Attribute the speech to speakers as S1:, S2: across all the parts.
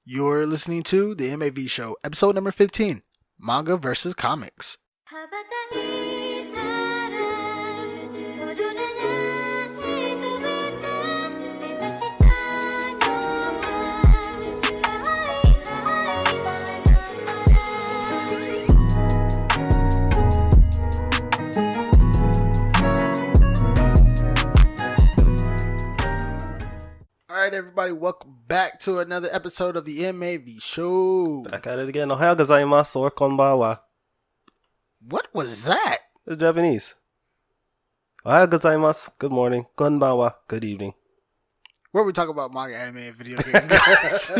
S1: You're listening to the M.A.V show, episode number 15, Manga versus Comics. Alright, everybody, welcome back to another episode of the M.A.V show.
S2: Back at it again. Ohayou gozaimasu or konbanwa.
S1: What was that?
S2: It's Japanese. Ohayou gozaimasu. Good morning. Konbanwa. Good evening.
S1: Where we talk about manga, anime, and video games, guys.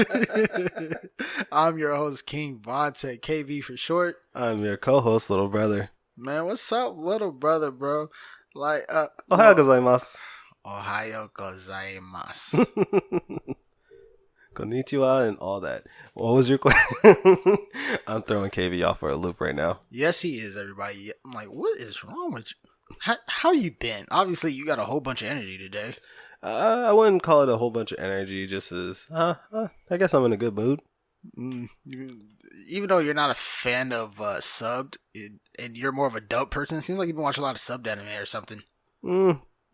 S1: I'm your host, King Vontae, KV for short.
S2: I'm your co-host, little brother.
S1: Man, what's up, little brother, bro?
S2: Ohayou gozaimasu.
S1: Ohayou gozaimasu.
S2: Konnichiwa and all that. What was your question? I'm throwing KV off for a loop right now.
S1: Yes, he is, everybody. I'm like, what is wrong with you? How you been? Obviously, you got a whole bunch of energy today.
S2: I wouldn't call it a whole bunch of energy. Just as, I guess I'm in a good mood.
S1: Even though you're not a fan of subbed, and you're more of a dub person, it seems like you've been watching a lot of subbed anime or something.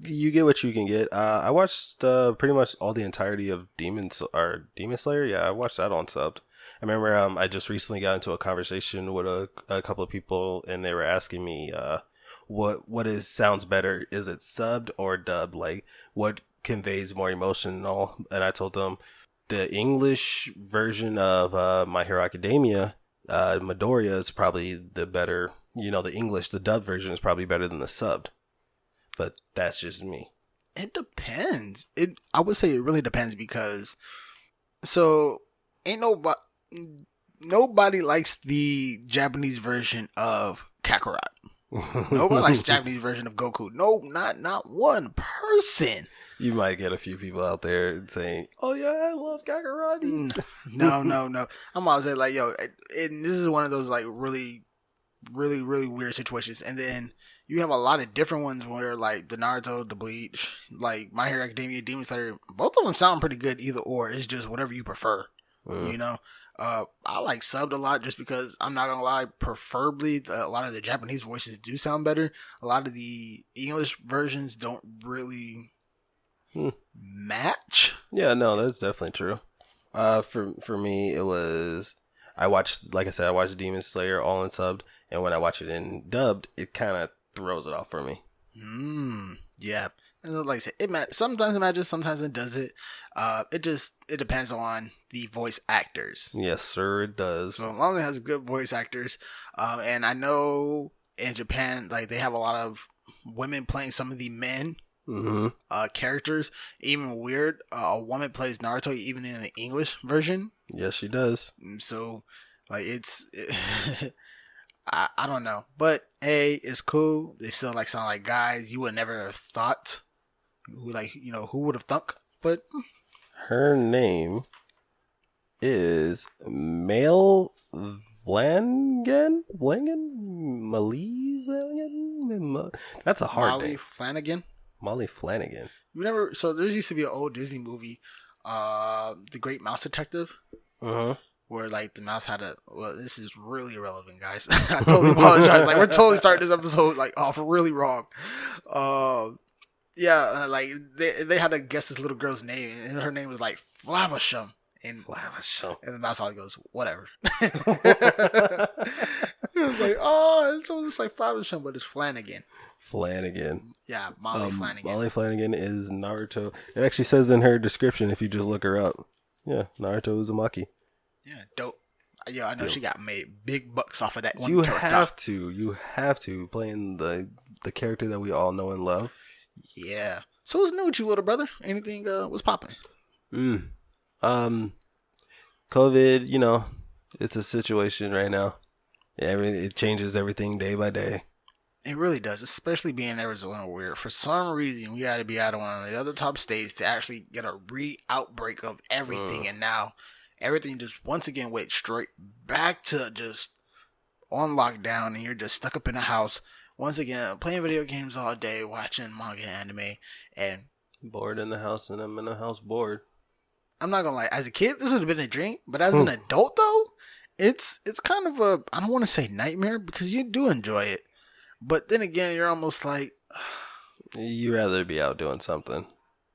S2: You get what you can get. I watched pretty much all the entirety of Demon Slayer. Yeah, I watched that on subbed. I remember I just recently got into a conversation with a couple of people, and they were asking me what sounds better. Is it subbed or dubbed? Like, what conveys more emotion and all? And I told them the English version of My Hero Academia, Midoriya, is probably the better. The dubbed version is probably better than the subbed. But that's just me.
S1: It depends. I would say it really depends because ain't nobody likes the Japanese version of Kakarot. Nobody likes the Japanese version of Goku. No, not one person.
S2: You might get a few people out there saying, "Oh yeah, I love Kakarot."
S1: No. I'm always saying like, yo, and this is one of those like really, really, really weird situations. And then you have a lot of different ones where like the Naruto, the Bleach, like My Hero Academia, Demon Slayer, both of them sound pretty good either or. It's just whatever you prefer, you know? I like subbed a lot just because I'm not gonna lie, preferably a lot of the Japanese voices do sound better. A lot of the English versions don't really match.
S2: Yeah, no, that's definitely true. For me, it was I watched Demon Slayer all in subbed, and when I watch it in dubbed, it kind of throws it off for me.
S1: Yeah. And like I said, sometimes it matches, sometimes it doesn't. It depends on the voice actors.
S2: Yes, sir, it does.
S1: So as long as it has good voice actors, and I know in Japan, like they have a lot of women playing some of the men characters. Even weird, a woman plays Naruto even in the English version.
S2: Yes, she does.
S1: So, like I don't know, but hey, it's cool. They still like sound like guys you would never have thought. Who would have thunk? But
S2: her name is Male Flanagan. That's a hard name. Molly Flanagan.
S1: So there used to be an old Disney movie, The Great Mouse Detective. Where like the mouse had this is really irrelevant, guys. I totally apologize. Like we're totally starting this episode like off really wrong. Like they had to guess this little girl's name, and her name was like Flavisham. And the mouse always goes, whatever. It was like, it's like Flavisham, but it's Flanagan. Yeah, Molly Flanagan.
S2: Molly Flanagan is Naruto. It actually says in her description if you just look her up. Yeah, Naruto Uzumaki.
S1: Yeah, dope. Yeah, I know she got made big bucks off of that one
S2: character. You have to playing the character that we all know and love.
S1: Yeah. So what's new with you, little brother? Anything was popping?
S2: COVID, it's a situation right now. It changes everything day by day.
S1: It really does, especially being in Arizona where for some reason we had to be out of one of the other top states to actually get a outbreak of everything. And now everything just once again went straight back to just on lockdown, and you're just stuck up in the house once again playing video games all day, watching manga, anime, and
S2: bored in the house, and I'm in the house bored.
S1: I'm not gonna lie. As a kid, this would have been a dream, but as an adult, though, it's kind of a, I don't want to say nightmare because you do enjoy it, but then again, you're almost like,
S2: You'd rather be out doing something.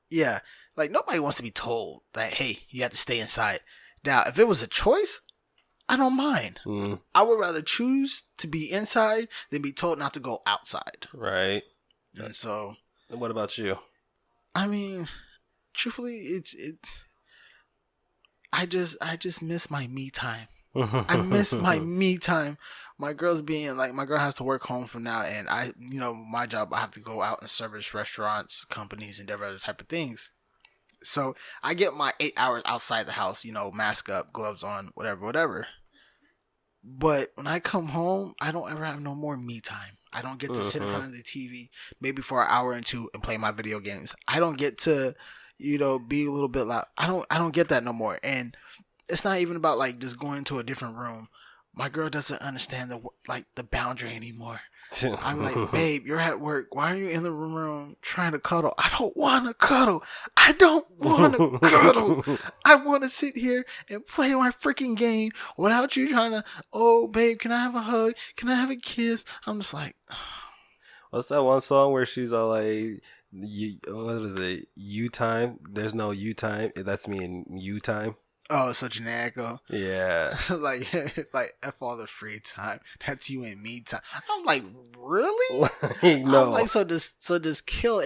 S1: yeah, like nobody wants to be told that, hey, you have to stay inside. Now, if it was a choice, I don't mind. I would rather choose to be inside than be told not to go outside.
S2: Right.
S1: And so,
S2: And what about you?
S1: I mean, truthfully, it's I just miss my me time. I miss my me time. My girl has to work home from now, and my job, I have to go out and service restaurants, companies, and different other type of things. So I get my 8 hours outside the house, mask up, gloves on, whatever. But when I come home, I don't ever have no more me time. I don't get to sit in front of the TV maybe for an hour and two and play my video games. I don't get to, be a little bit loud. I don't get that no more. And it's not even about like just going to a different room. My girl doesn't understand the boundary anymore. I'm like, babe, you're at work. Why are you in the room trying to cuddle? I don't want to cuddle. I don't want to cuddle. I want to sit here and play my freaking game without you trying to, oh, babe, can I have a hug? Can I have a kiss? I'm just like,
S2: what's that one song where she's all like, what is it? You time? There's no you time. That's me in you time.
S1: oh, so generico.
S2: Yeah.
S1: like F all the free time. That's you and me time. I'm like, really?
S2: No.
S1: I'm like, so just kill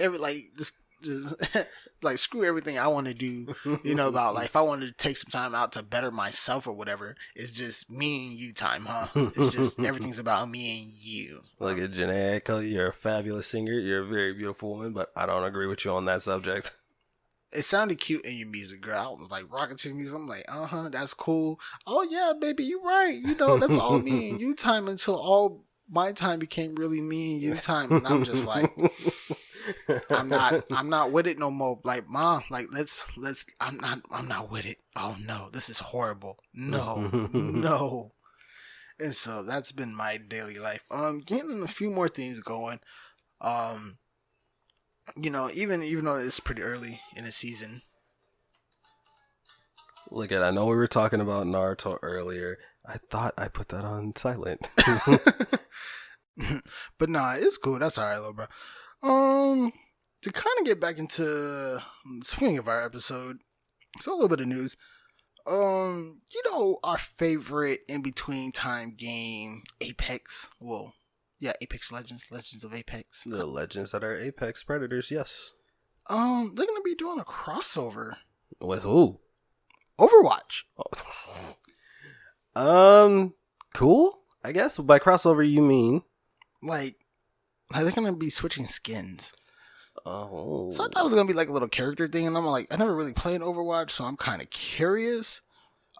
S1: just like screw everything I want to do. About like if I wanted to take some time out to better myself or whatever, it's just me and you time, huh? It's just everything's about me and you.
S2: Look at Janae, you're a fabulous singer. You're a very beautiful woman, but I don't agree with you on that subject.
S1: It sounded cute in your music, girl. I was like rocking to the music. I'm like, that's cool. Oh yeah, baby, you're right. That's all me and you time until all my time became really me and you time. And I'm just like, I'm not with it no more. Like, Mom, like let's I'm not with it. Oh no, this is horrible. No. And so that's been my daily life. Getting a few more things going. Even though it's pretty early in the season.
S2: Look I know we were talking about Naruto earlier. I thought I put that on silent.
S1: But nah, it's cool. That's alright, little bro. To kind of get back into the swing of our episode, so a little bit of news. Our favorite in between time game, Apex. Well, yeah, Apex Legends of Apex.
S2: The Legends that are Apex Predators, yes.
S1: They're gonna be doing a crossover
S2: with who?
S1: Overwatch.
S2: Cool. I guess by crossover you mean
S1: like they're gonna be switching skins.
S2: Oh.
S1: So I thought it was gonna be like a little character thing, and I'm like, I never really played Overwatch, so I'm kind of curious,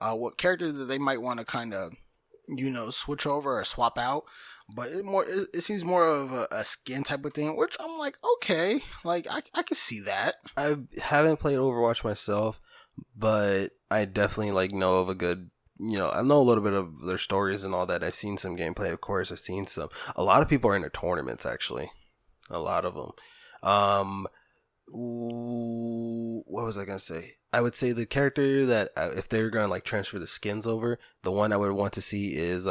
S1: what characters that they might want to kind of, switch over or swap out. But it seems more of a skin type of thing, which I'm like, okay, like I can see that.
S2: I haven't played Overwatch myself, but I definitely know of a good, I know a little bit of their stories and all that. I've seen some gameplay, of course. I've seen some. A lot of people are in the tournaments, actually. A lot of them. What was I gonna say? I would say the character that if they were gonna transfer the skins over, the one I would want to see is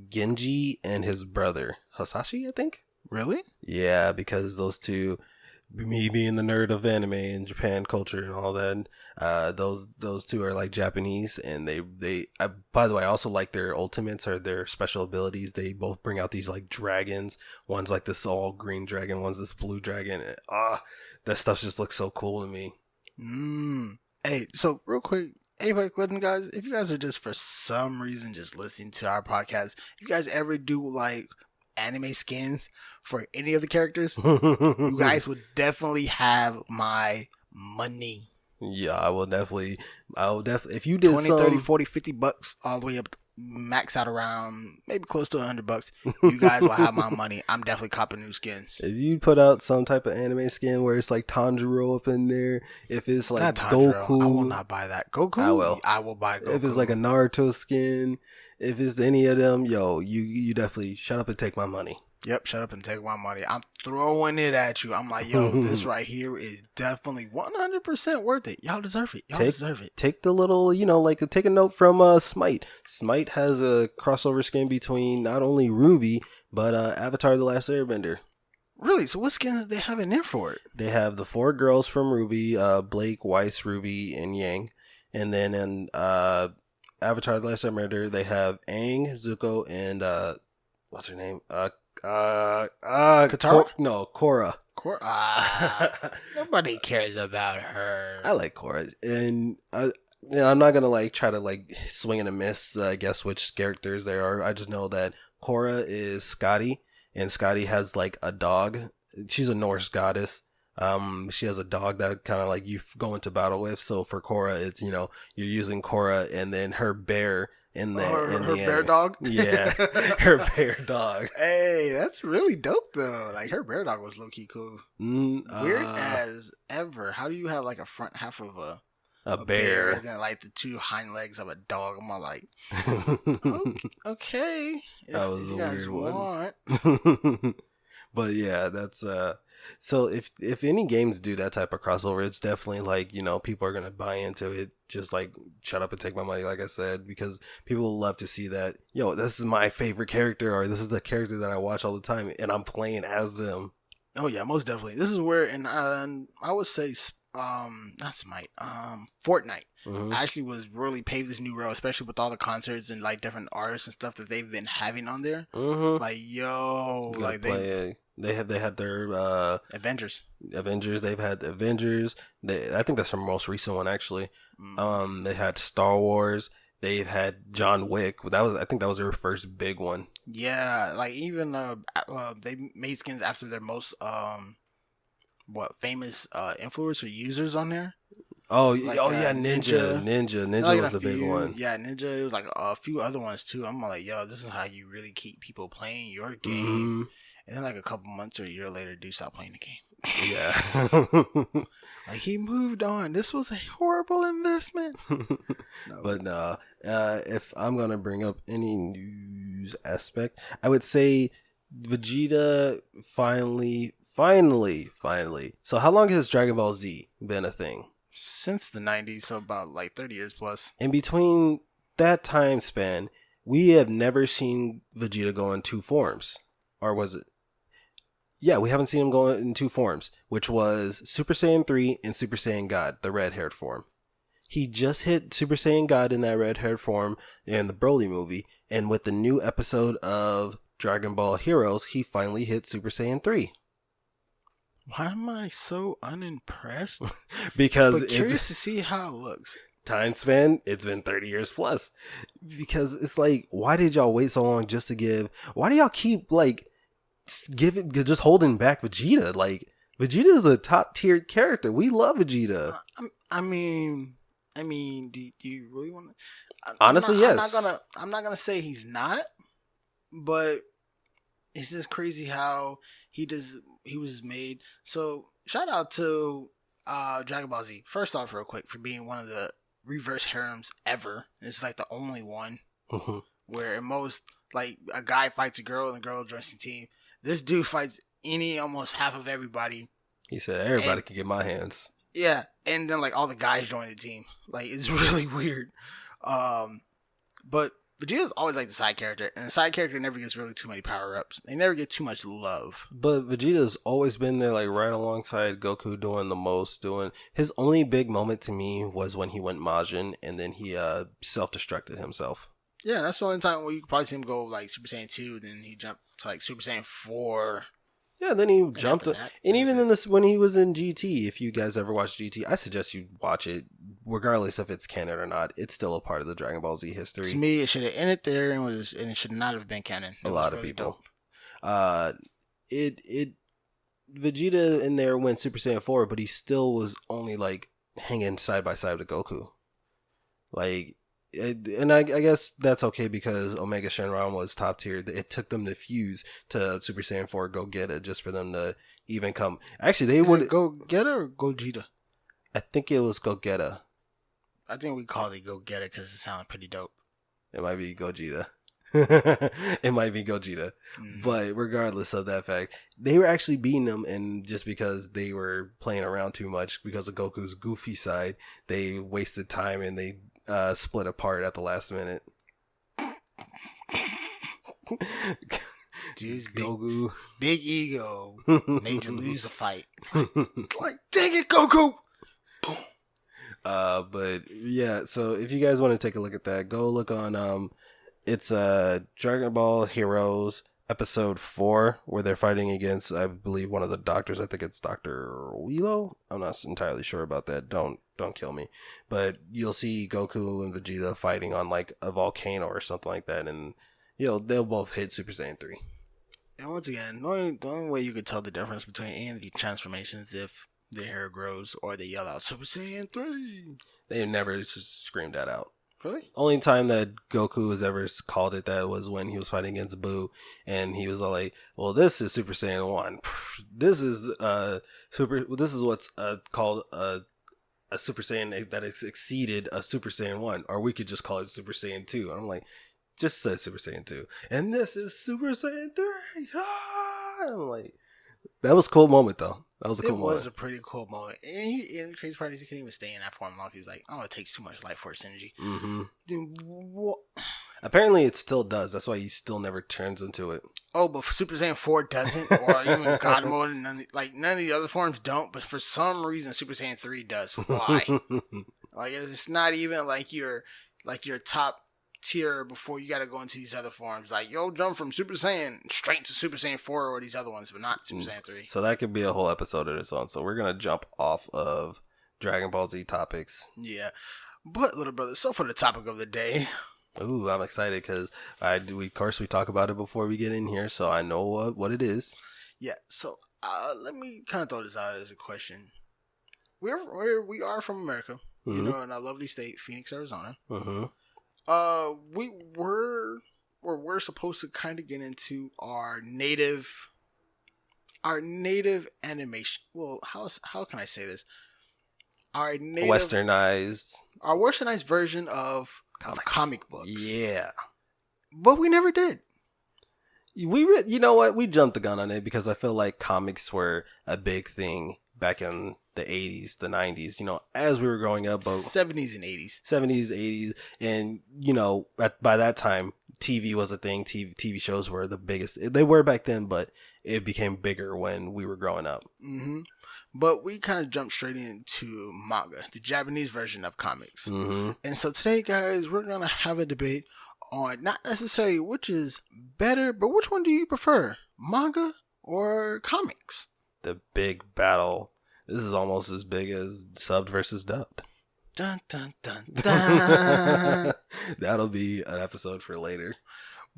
S2: Genji and his brother Hasashi, I think.
S1: Really?
S2: Yeah, because those two, me being the nerd of anime and Japan culture and all that, those two are Japanese, and they by the way, I also like their ultimates or their special abilities. They both bring out these dragons. One's this all green dragon, one's this blue dragon. That stuff just looks so cool to me.
S1: Hey, so real quick, Apex Legends guys, if you guys are just for some reason just listening to our podcast, if you guys ever do anime skins for any of the characters, you guys would definitely have my money.
S2: Yeah, I will definitely if you did
S1: 20, 30, 40, 50 bucks all the way up, max out around maybe close to $100, you guys will have my money. I'm definitely copping new skins.
S2: If you put out some type of anime skin where it's Tanjiro up in there, if it's
S1: not Tanjiro,
S2: Goku,
S1: I will not buy that. Goku, I will buy Goku.
S2: If it's a Naruto skin, if it's any of them, you definitely shut up and take my money.
S1: Yep, shut up and take my money. I'm throwing it at you. I'm like, yo, this right here is definitely 100% worth it. Y'all deserve it. Y'all deserve it.
S2: Take the little, take a note from Smite. Smite has a crossover skin between not only Ruby, but Avatar: The Last Airbender.
S1: Really? So what skin do they have in there for it?
S2: They have the 4 girls from Ruby, Blake, Weiss, Ruby, and Yang. And then in Avatar: The Last Airbender, they have Aang, Zuko, and what's her name?
S1: Katara?
S2: Korra.
S1: Nobody cares about her.
S2: I like Korra, and I'm not gonna try to swing and a miss. Guess which characters there are. I just know that Korra is Scotty, and Scotty has a dog. She's a Norse goddess. She has a dog that kind of you go into battle with. So for Korra, it's you're using Korra, and then her bear. Her
S1: bear dog?
S2: Yeah, her bear dog.
S1: Hey, that's really dope, though. Her bear dog was low-key cool. Weird as ever. How do you have, a front half of a bear and then, the 2 hind legs of a dog? I'm all like, okay.
S2: That was
S1: you
S2: a
S1: guys
S2: weird
S1: want.
S2: one. But yeah, that's so if any games do that type of crossover, it's definitely people are gonna buy into it. Just shut up and take my money, like I said, because people will love to see that. This is my favorite character, or this is the character that I watch all the time, and I'm playing as them.
S1: Oh yeah, most definitely. This is where, and I would say, not Smite, Fortnite. Actually was really paved this new road, especially with all the concerts and different artists and stuff that they've been having on there.
S2: They had their
S1: Avengers.
S2: They've had the Avengers. I think that's their most recent one, actually. They had Star Wars. They've had John Wick. I think that was their first big one.
S1: Yeah, even they made skins after their most famous influencer users on there.
S2: Yeah, Ninja was a big one.
S1: Yeah, Ninja. It was a few other ones too. I'm like, yo, this is how you really keep people playing your game. And then a couple months or a year later, do stop playing the game.
S2: Yeah.
S1: He moved on. This was a horrible investment.
S2: No. But no, if I'm gonna bring up any news aspect, I would say Vegeta finally. So how long has Dragon Ball Z been a thing?
S1: Since the 90s, so about 30 years plus.
S2: In between that time span, we have never seen Vegeta go in 2 forms. Or was it? Yeah, we haven't seen him go in 2 forms, which was Super Saiyan 3 and Super Saiyan God, the red-haired form. He just hit Super Saiyan God in that red-haired form in the Broly movie, and with the new episode of Dragon Ball Heroes, he finally hit Super Saiyan 3.
S1: Why am I so unimpressed?
S2: Because
S1: but curious to see how it looks.
S2: Time span, it's been 30 years plus. Because it's why did y'all wait so long just to give? Why do y'all keep just holding back Vegeta? Vegeta is a top tier character. We love Vegeta.
S1: I mean, do you really want to?
S2: Honestly, yes.
S1: I'm not gonna say he's not, but it's just crazy how he was made. So shout out to Dragon Ball Z. First off, real quick, for being one of the reverse harems ever. It's the only one where in most a guy fights a girl and the girl joins the team. This dude fights almost half of everybody.
S2: He said everybody can get my hands.
S1: Yeah, and then all the guys join the team. It's really weird. But Vegeta's always the side character, and the side character never gets really too many power-ups. They never get too much love.
S2: But Vegeta's always been there, right alongside Goku, his only big moment to me was when he went Majin, and then he self-destructed himself.
S1: Yeah, that's the only time where you could probably see him go Super Saiyan 2, then he jumped to Super Saiyan 4.
S2: Yeah, then he jumped. And even in this, when he was in GT, if you guys ever watched GT, I suggest you watch it, regardless if it's canon or not. It's still a part of the Dragon Ball Z history.
S1: To me, it should have ended there, and it should not have been canon.
S2: A lot of people. Vegeta in there went Super Saiyan 4, but he still was only hanging side by side with Goku. And I guess that's okay because Omega Shenron was top tier. It took them to fuse to Super Saiyan 4 Gogeta just for them to even come. Actually, they would
S1: Gogeta or Gogeta?
S2: I think it was Gogeta.
S1: I think we called it Gogeta because it sounded pretty dope.
S2: It might be Gogeta. It might be Gogeta. But regardless of that fact, they were actually beating them, and just because they were playing around too much because of Goku's goofy side, they wasted time and they split apart at the last minute.
S1: Dude's
S2: Goku.
S1: big ego made you lose a fight. Like, dang it, Goku!
S2: But yeah, so if you guys want to take a look at that, go look on it's Dragon Ball Heroes episode 4, where they're fighting against, I believe, one of the doctors. I think it's Dr. Wheelo. I'm not entirely sure about that. Don't kill me. But you'll see Goku and Vegeta fighting on like a volcano or something like that, and they'll both hit Super Saiyan 3.
S1: And once again, the only way you could tell the difference between any of these transformations if the hair grows or they yell out Super Saiyan 3.
S2: They never just screamed that out.
S1: Really?
S2: Only time that Goku has ever called it that was when he was fighting against Boo, and he was all like, "Well, this is Super Saiyan 1. This is This is what's called a Super Saiyan that has exceeded a Super Saiyan 1, or we could just call it Super Saiyan 2." And I'm like, just say Super Saiyan 2, and this is Super Saiyan 3. Ah! I'm like, that was a cool moment though. That was a cool moment.
S1: It was a pretty cool moment. And the crazy part is he couldn't even stay in that form long. He's like, oh, it takes too much life force energy.
S2: Mm-hmm.
S1: Then
S2: apparently it still does. That's why he still never turns into it.
S1: Oh, but Super Saiyan 4 doesn't, or even God Mode, and none of the other forms don't, but for some reason Super Saiyan 3 does. Why? Like, it's not even like your top tier before you gotta go into these other forms. Like, you'll jump from Super Saiyan straight to Super Saiyan 4 or these other ones, but not Super Saiyan 3.
S2: So that could be a whole episode of its own. So we're gonna jump off of Dragon Ball Z topics.
S1: Yeah. But, little brother, so for the topic of the day.
S2: Ooh, I'm excited because of course we talk about it before we get in here, so I know what it is.
S1: Yeah, so let me kind of throw this out as a question. We are from America,
S2: Mm-hmm.
S1: in our lovely state, Phoenix, Arizona.
S2: Mm-hmm.
S1: We're supposed to kind of get into our native animation. Well, how can I say this? Our westernized version of comic books.
S2: Yeah,
S1: but we never did.
S2: You know what? We jumped the gun on it because I feel like comics were a big thing back in the 80s, the 90s, as we were growing up. But
S1: 70s and 80s.
S2: 70s, 80s. And, by that time, TV was a thing. TV shows were the biggest. They were back then, but it became bigger when we were growing up.
S1: Mm-hmm. But we kind of jumped straight into manga, the Japanese version of comics.
S2: Mm-hmm.
S1: And so today, guys, we're going to have a debate on not necessarily which is better, but which one do you prefer, manga or comics?
S2: The big battle. This is almost as big as subbed versus dubbed.
S1: Dun, dun, dun, dun.
S2: That'll be an episode for later.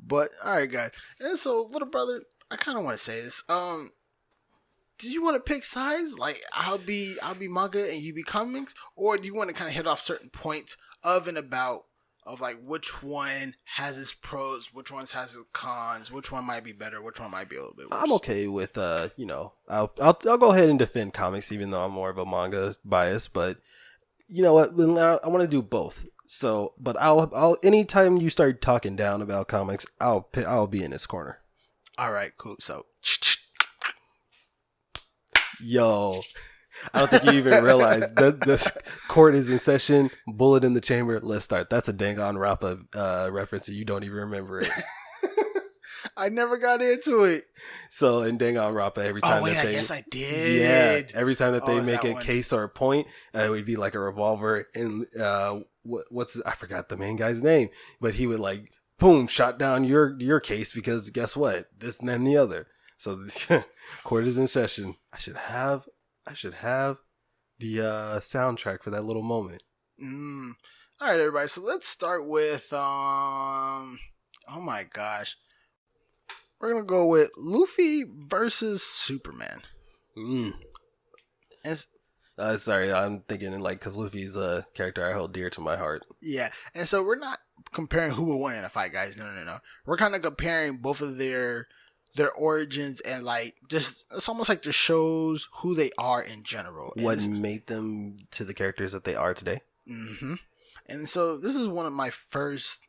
S1: But, alright, guys. And so, little brother, I kind of want to say this. Do you want to pick sides? Like, I'll be manga and you be comics? Or do you want to kind of hit off certain points of and about of like which one has its pros, which one has its cons, which one might be better, which one might be a little bit worse?
S2: I'm okay with I'll go ahead and defend comics even though I'm more of a manga bias, but you know what? I want to do both. So, but I'll anytime you start talking down about comics, I'll be in this corner.
S1: All right, cool. So,
S2: yo, I don't think you even realize that this court is in session. Bullet in the chamber. Let's start. That's a Danganronpa reference, and you don't even remember it.
S1: I never got into it.
S2: So in Danganronpa, every time
S1: yes, I did.
S2: Yeah, every time that they make a case or a point, it would be like a revolver, and I forgot the main guy's name, but he would like boom shot down your case because guess what, this and then the other. So the court is in session. I should have the soundtrack for that little moment.
S1: All right, everybody. So let's start with oh my gosh. We're going to go with Luffy versus Superman.
S2: Sorry, I'm thinking like because Luffy's a character I hold dear to my heart.
S1: Yeah, and so we're not comparing who will win in a fight, guys. No. We're kind of comparing both of their origins and like just it's almost like just shows who they are in general.
S2: What made them to the characters that they are today.
S1: Mm-hmm. And so this is one of my first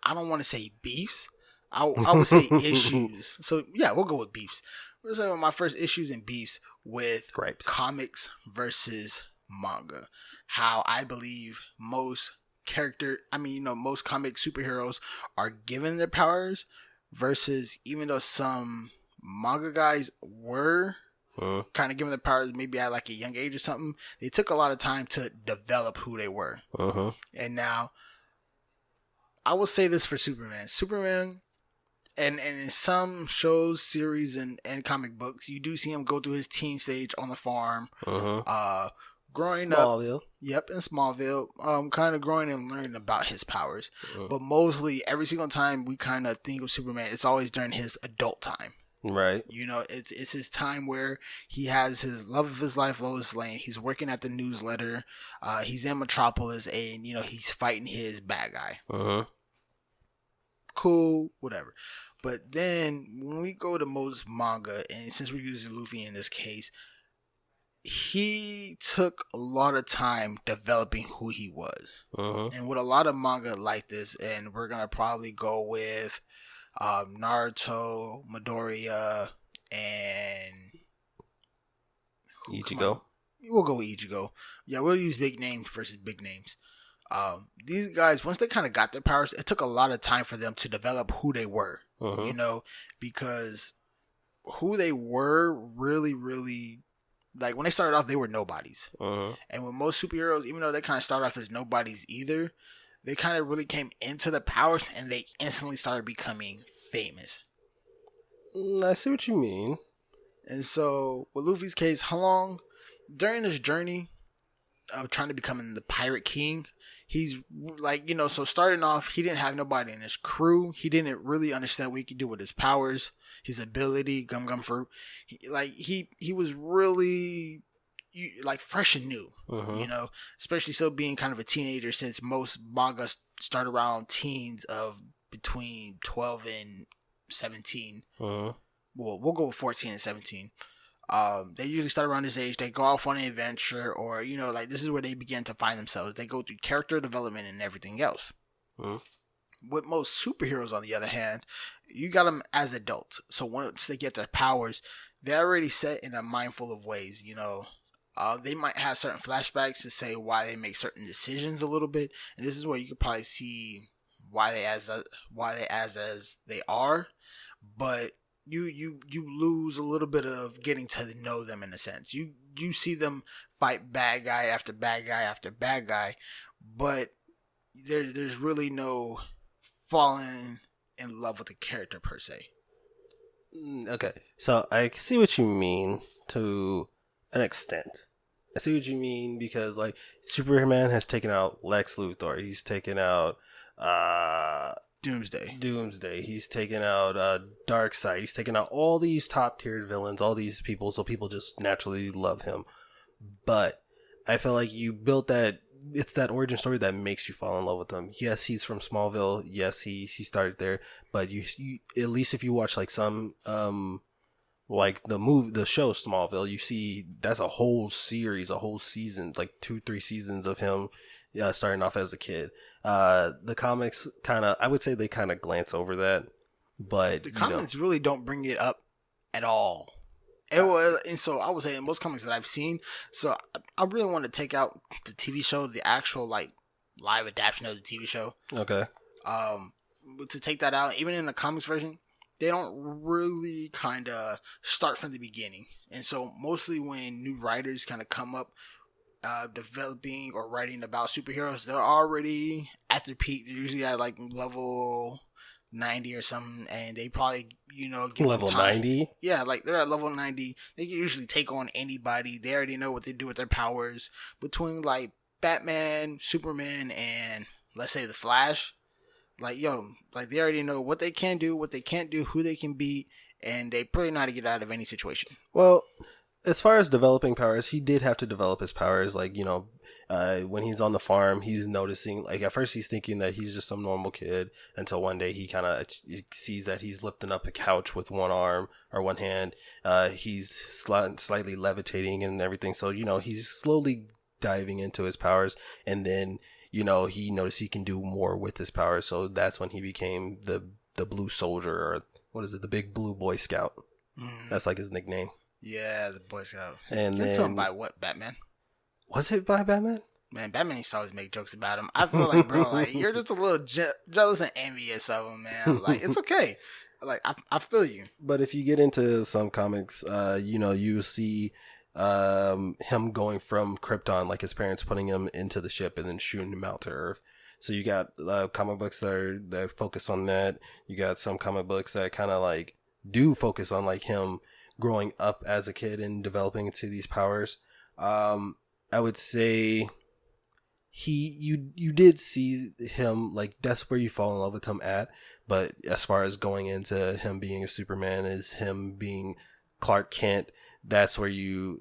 S1: I don't want to say beefs. I would say issues. So yeah, we'll go with beefs. Let's say my first issues and beefs with
S2: Gripes.
S1: comics versus manga. How I believe most most comic superheroes are given their powers versus even though some manga guys were kind of given their powers maybe at like a young age or something, they took a lot of time to develop who they were. And now, I will say this for Superman. Superman, and in some shows, series, and comic books, you do see him go through his teen stage on the farm. Growing
S2: Smallville.
S1: up, yep, in Smallville, kind of growing and learning about his powers. But mostly, every single time we kind of think of Superman, it's always during his adult time.
S2: Right.
S1: You know, it's his time where he has his love of his life, Lois Lane. He's working at the newsletter. He's in Metropolis, and he's fighting his bad guy. Cool, whatever. But then when we go to most manga, and since we're using Luffy in this case, he took a lot of time developing who he was. And with a lot of manga like this, and we're going to probably go with Naruto, Midoriya, and
S2: Ichigo.
S1: We'll go with Ichigo. Yeah, we'll use big names versus big names. These guys, once they kind of got their powers, it took a lot of time for them to develop who they were. Because who they were really, like when they started off, they were nobodies. And with most superheroes, even though they kind of started off as nobodies either, they kind of really came into the powers and they instantly started becoming famous.
S2: I see what you mean.
S1: And so with Luffy's case, how long during this journey of trying to become the Pirate King, he's like, so starting off, he didn't have nobody in his crew. He didn't really understand what he could do with his powers, his ability, Gum Fruit. He was really like fresh and new, especially still being kind of a teenager, since most manga start around teens of between 12 and 17. Well, we'll go with 14 and 17. They usually start around this age. They go off on an adventure, or this is where they begin to find themselves. They go through character development and everything else. With most superheroes, on the other hand, you got them as adults. So once they get their powers, they're already set in a mindful of ways. They might have certain flashbacks to say why they make certain decisions a little bit, and this is where you could probably see why they as they are, but you lose a little bit of getting to know them in a sense. You see them fight bad guy after bad guy after bad guy, but there's really no falling in love with the character per se.
S2: Okay, so I see what you mean to an extent. I see what you mean because like Superman has taken out Lex Luthor. He's taken out Doomsday. He's taken out Darkseid. He's taken out all these top tiered villains, all these people, so people just naturally love him. But I feel like you built that. It's that origin story that makes you fall in love with him. Yes, he's from Smallville. Yes, he started there. But you at least if you watch like some like the show Smallville, you see that's a whole series, a whole season, like 2-3 seasons of him starting off as a kid. The comics I would say they kind of glance over that, but
S1: the comics really don't bring it up at all. And so I would say in most comics that I've seen, so I really want to take out the TV show, the actual like live adaptation of the TV show.
S2: Okay.
S1: To take that out, even in the comics version, they don't really kind of start from the beginning. And so mostly when new writers kind of come up developing or writing about superheroes, they're already at their peak. They're usually at like level 90 or something, and they probably give
S2: level 90.
S1: Yeah, like they're at level 90. They can usually take on anybody. They already know what they do with their powers. Between like Batman, Superman, and let's say the Flash, like they already know what they can do, what they can't do, who they can beat, and they pretty know how to get out of any situation.
S2: Well, as far as developing powers, he did have to develop his powers. Like, when he's on the farm, he's noticing, like, at first he's thinking that he's just some normal kid until one day he kind of sees that he's lifting up a couch with one arm or one hand. He's slightly levitating and everything. So, he's slowly diving into his powers. And then, he noticed he can do more with his power. So that's when he became the Blue Soldier, or what is it, the Big Blue Boy Scout. That's like his nickname.
S1: Yeah, the Boy Scout.
S2: And
S1: You're
S2: then
S1: talking by what, Batman?
S2: Was it by Batman?
S1: Man, Batman used to always make jokes about him. I feel like, bro, like you're just a little jealous and envious of him, man. Like it's okay. Like I feel you.
S2: But if you get into some comics, you see him going from Krypton, like his parents putting him into the ship and then shooting him out to Earth. So you got comic books that focus on that. You got some comic books that kind of like do focus on like him growing up as a kid and developing into these powers. I would say you did see him, like that's where you fall in love with him at. But as far as going into him being a Superman, is him being Clark Kent, that's where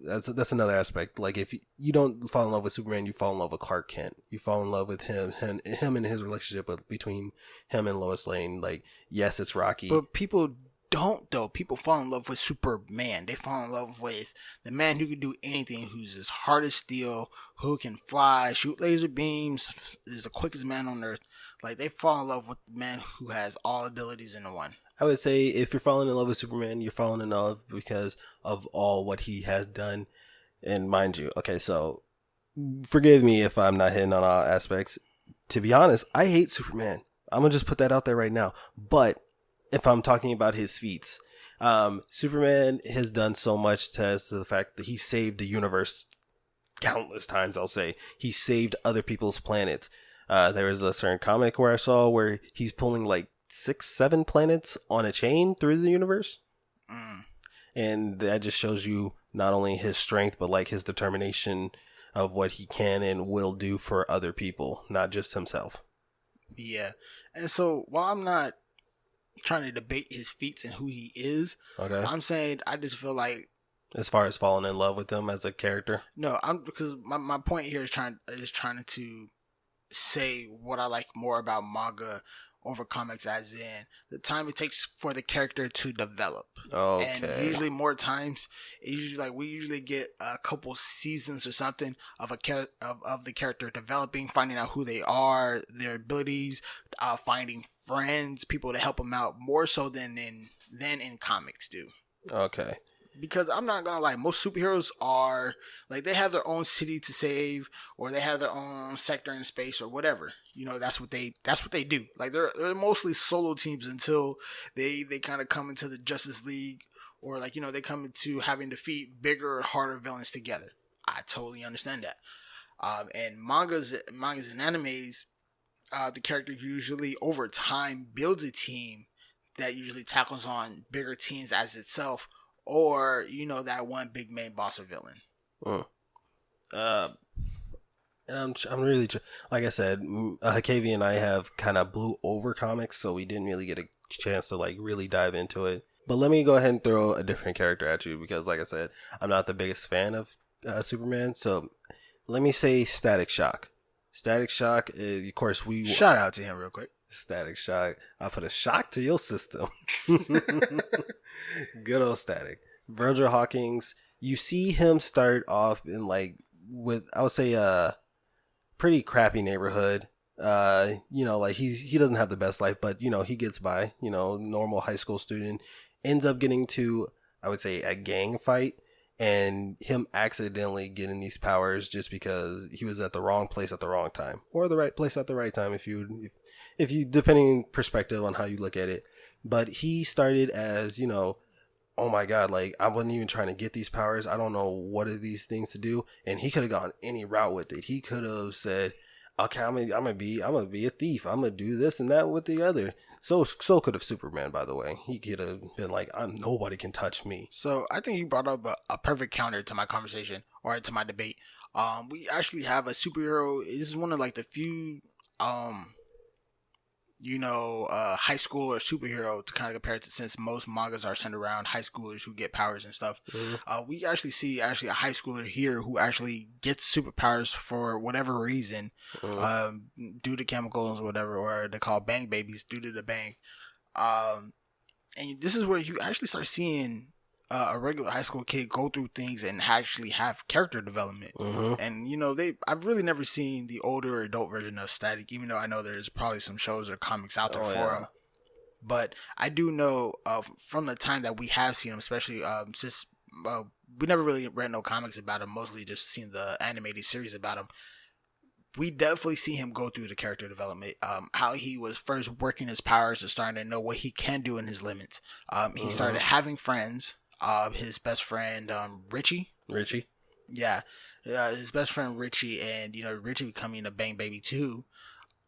S2: that's another aspect. Like if you don't fall in love with Superman, you fall in love with Clark Kent. You fall in love with him and his relationship between him and Lois Lane. Like, yes, it's rocky,
S1: but people don't though. People fall in love with Superman. They fall in love with the man who can do anything, who's as hard as steel, who can fly, shoot laser beams, is the quickest man on earth. Like they fall in love with the man who has all abilities in one.
S2: I would say if you're falling in love with Superman, you're falling in love because of all what he has done. And mind you, okay, so forgive me if I'm not hitting on all aspects. To be honest, I hate Superman. I'm going to just put that out there right now. But if I'm talking about his feats, Superman has done so much to the fact that he saved the universe countless times, I'll say. He saved other people's planets. There was a certain comic where I saw where he's pulling like 6-7 planets on a chain through the universe. And that just shows you not only his strength, but like his determination of what he can and will do for other people, not just himself.
S1: Yeah. And so while I'm not trying to debate his feats and who he is,
S2: okay,
S1: I'm saying I just feel like,
S2: as far as falling in love with him as a character,
S1: no, because my point here is trying to say what I like more about manga over comics, as in the time it takes for the character to develop.
S2: Okay.
S1: And usually more times, we usually get a couple seasons or something of of the character developing, finding out who they are, their abilities, finding friends, people to help them out, more so than in comics do.
S2: Okay.
S1: Because I'm not gonna lie, most superheroes are like they have their own city to save, or they have their own sector in space, or whatever. That's what they do. Like they're mostly solo teams until they kind of come into the Justice League, or like they come into having to defeat bigger, harder villains together. I totally understand that. And mangas and animes, the character usually over time builds a team that usually tackles on bigger teams as itself, or that one big main boss or villain.
S2: And I'm really, like I said, KV and I have kind of blew over comics, so we didn't really get a chance to like really dive into it. But let me go ahead and throw a different character at you, because like I said, I'm not the biggest fan of Superman. So let me say Static Shock. Static Shock, of course,
S1: shout out to him real quick.
S2: Static Shock. I put a shock to your system. Good old Static. Virgil Hawkins. You see him start off in like with, I would say, a pretty crappy neighborhood. Like he doesn't have the best life, but he gets by. Normal high school student, ends up getting to, I would say, a gang fight, and him accidentally getting these powers just because he was at the wrong place at the wrong time, or the right place at the right time, if you depending perspective on how you look at it. But he started as, oh my god, like I wasn't even trying to get these powers, I don't know what are these things to do, and he could have gone any route with it. He could have said, okay, I'm gonna be a thief, I'm gonna do this and that with the other. So could have Superman, by the way. He could have been like, nobody can touch me.
S1: So I think you brought up a perfect counter to my conversation, or to my debate. We actually have a superhero. This is one of like the few high school or superhero to kind of compare it to, since most mangas are centered around high schoolers who get powers and stuff. Mm-hmm. We actually see a high schooler here who actually gets superpowers for whatever reason, mm-hmm. Due to chemicals or whatever, or they call bang babies due to the bang. And this is where you actually start seeing a regular high school kid go through things and actually have character development.
S2: Mm-hmm.
S1: And I've really never seen the older adult version of Static, even though I know there's probably some shows or comics out there
S2: Oh
S1: for
S2: yeah.
S1: him. But I do know from the time that we have seen him, especially since we never really read no comics about him, mostly just seen the animated series about him. We definitely see him go through the character development. How he was first working his powers and starting to know what he can do in his limits. He started having friends. His best friend Richie.
S2: Richie.
S1: Yeah, his best friend Richie, and Richie becoming a Bang Baby too.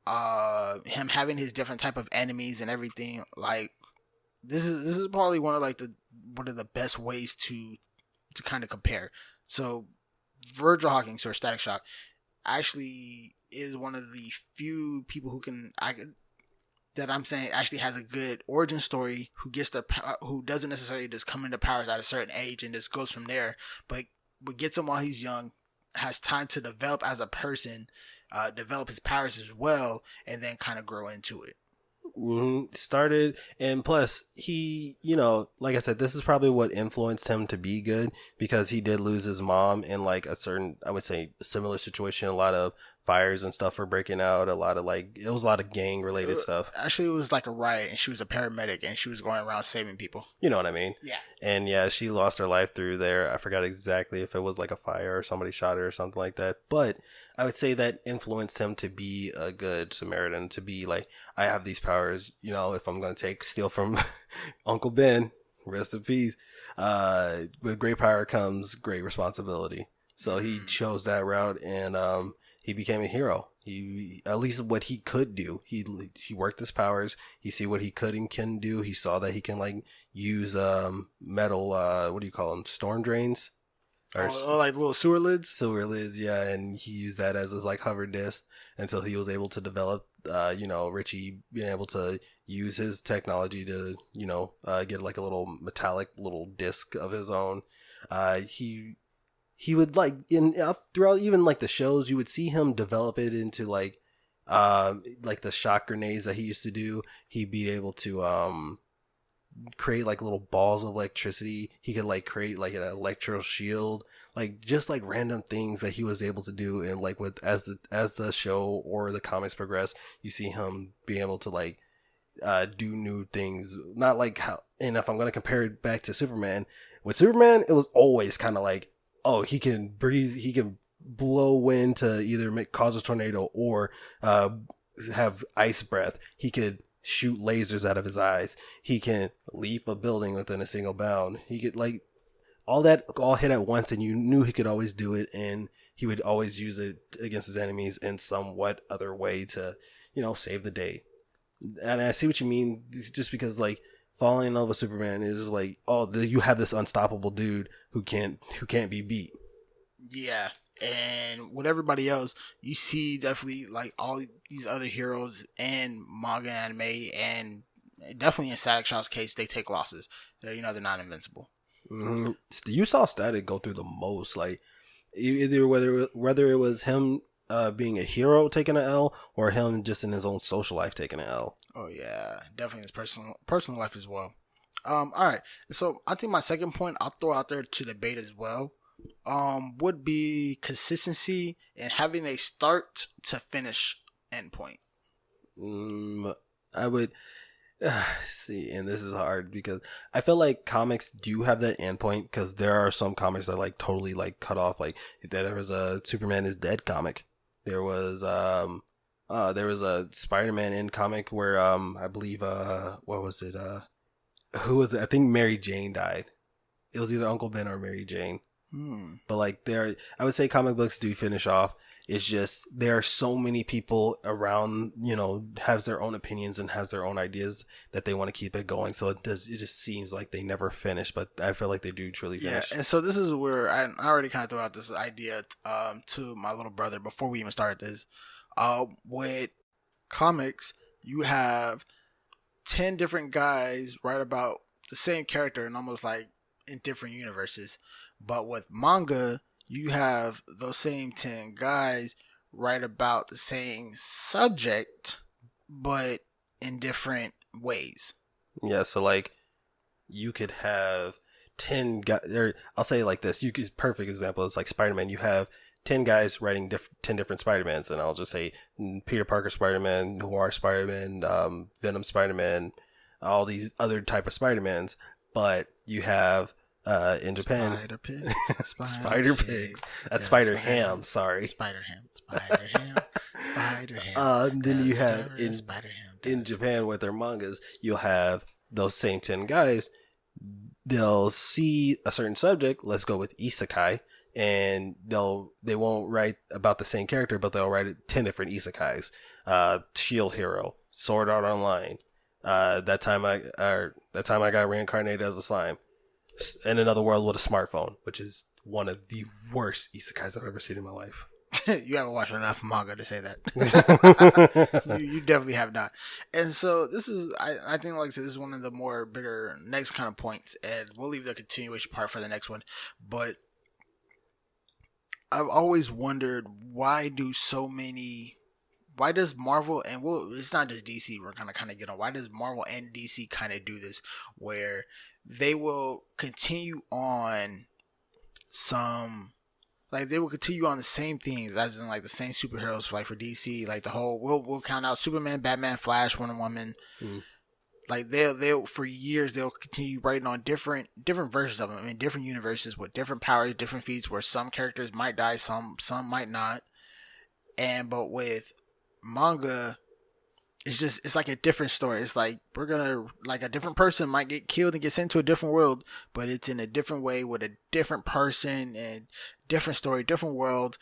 S1: Him having his different type of enemies and everything. Like this is probably one of the best ways to kind of compare. So Virgil Hawkins or Static Shock actually is one of the few people that I'm saying actually has a good origin story, who doesn't necessarily just come into powers at a certain age and just goes from there, but gets him while he's young, has time to develop as a person, develop his powers as well, and then kind of grow into it.
S2: Started, and plus he, like I said, this is probably what influenced him to be good, because he did lose his mom in like a certain, I would say, similar situation. A lot of fires and stuff were breaking out. It was a lot of gang related stuff.
S1: Actually, it was like a riot, and she was a paramedic, and she was going around saving people.
S2: You know what I mean?
S1: Yeah.
S2: And yeah, she lost her life through there. I forgot exactly if it was like a fire or somebody shot her or something like that. But I would say that influenced him to be a good Samaritan, to be like, I have these powers, if I'm going to steal from Uncle Ben, rest in peace, with great power comes great responsibility. So he chose that route, and he became a hero. He, at least what he could do, he worked his powers. He see what he could and can do. He saw that he can like use metal, what do you call them, storm drains, or
S1: like little sewer lids.
S2: Sewer lids, yeah. And he used that as his like hover disc until he was able to develop, Richie being able to use his technology to get like a little metallic little disc of his own. He would like throughout even like the shows, you would see him develop it into like the shock grenades that he used to do. He'd be able to create like little balls of electricity. He could like create like an electro shield, like just like random things that he was able to do. And like with as the show or the comics progress, you see him being able to like do new things. Not like how, and if I'm going to compare it back to Superman, with Superman it was always kind of like, oh, he can breathe, he can blow wind to either cause a tornado or have ice breath. He could shoot lasers out of his eyes. He can leap a building within a single bound. He could like all hit at once, and you knew he could always do it, and he would always use it against his enemies in somewhat other way to, save the day. And I see what you mean, just because like falling in love with Superman is like, oh, you have this unstoppable dude who can't be beat.
S1: Yeah, and with everybody else, you see definitely like all these other heroes and manga and anime, and definitely in Static Shock's case, they take losses. They're not invincible.
S2: Mm-hmm. You saw Static go through the most, like either whether it was him being a hero taking an L, or him just in his own social life taking an L.
S1: Oh yeah, definitely his personal life as well. All right. So I think my second point I'll throw out there to debate as well. Would be consistency and having a start to finish endpoint.
S2: I would see, and this is hard because I feel like comics do have that endpoint, because there are some comics that like totally like cut off. Like there was a Superman is Dead comic. There was a Spider-Man end comic where I believe what was it, who was it? I think Mary Jane died. It was either Uncle Ben or Mary Jane. But like I would say comic books do finish off. It's just there are so many people around, has their own opinions and has their own ideas that they want to keep it going. So it just seems like they never finish, but I feel like they do truly finish.
S1: Yeah, and so this is where I already kind of threw out this idea to my little brother before we even started this. With comics, you have 10 different guys write about the same character and almost like in different universes. But with manga, you have those same 10 guys write about the same subject, but in different ways.
S2: Yeah, so like you could have 10 guys, or I'll say it like this. Perfect example is like Spider-Man. You have 10 guys writing 10 different Spider-Mans, and I'll just say Peter Parker Spider-Man, Noir Spider-Man, Venom Spider-Man, all these other type of Spider-Mans. But you have in Japan,
S1: Spider Pig,
S2: Spider Pigs. That's Spider Ham. Sorry,
S1: Spider Ham, Spider Ham, Spider Ham.
S2: Then you have
S1: Spider Ham
S2: in Japan with their mangas, you'll have those same 10 guys. They'll see a certain subject. Let's go with isekai, and they won't write about the same character, but they'll write 10 different isekais. Shield Hero, Sword Art Online. That time I got reincarnated as a slime in another world with a smartphone, which is one of the worst isekais I've ever seen in my life.
S1: You haven't watched enough manga to say that. you definitely have not. And so this is, I think, like I said, this is one of the more bigger next kind of points, and we'll leave the continuation part for the next one. But I've always wondered, why does Marvel, and it's not just DC, we're gonna kind of get on, why does Marvel and DC kind of do this, where they will continue on they will continue on the same things, as in like the same superheroes, like for DC, like the whole, we'll count out Superman, Batman, Flash, Wonder Woman. Like they'll for years they'll continue writing on different versions of them in different universes with different powers, different feats, where some characters might die, some might not. But with manga, it's like a different story. It's like a different person might get killed and get sent to a different world, but it's in a different way with a different person and different story, different world,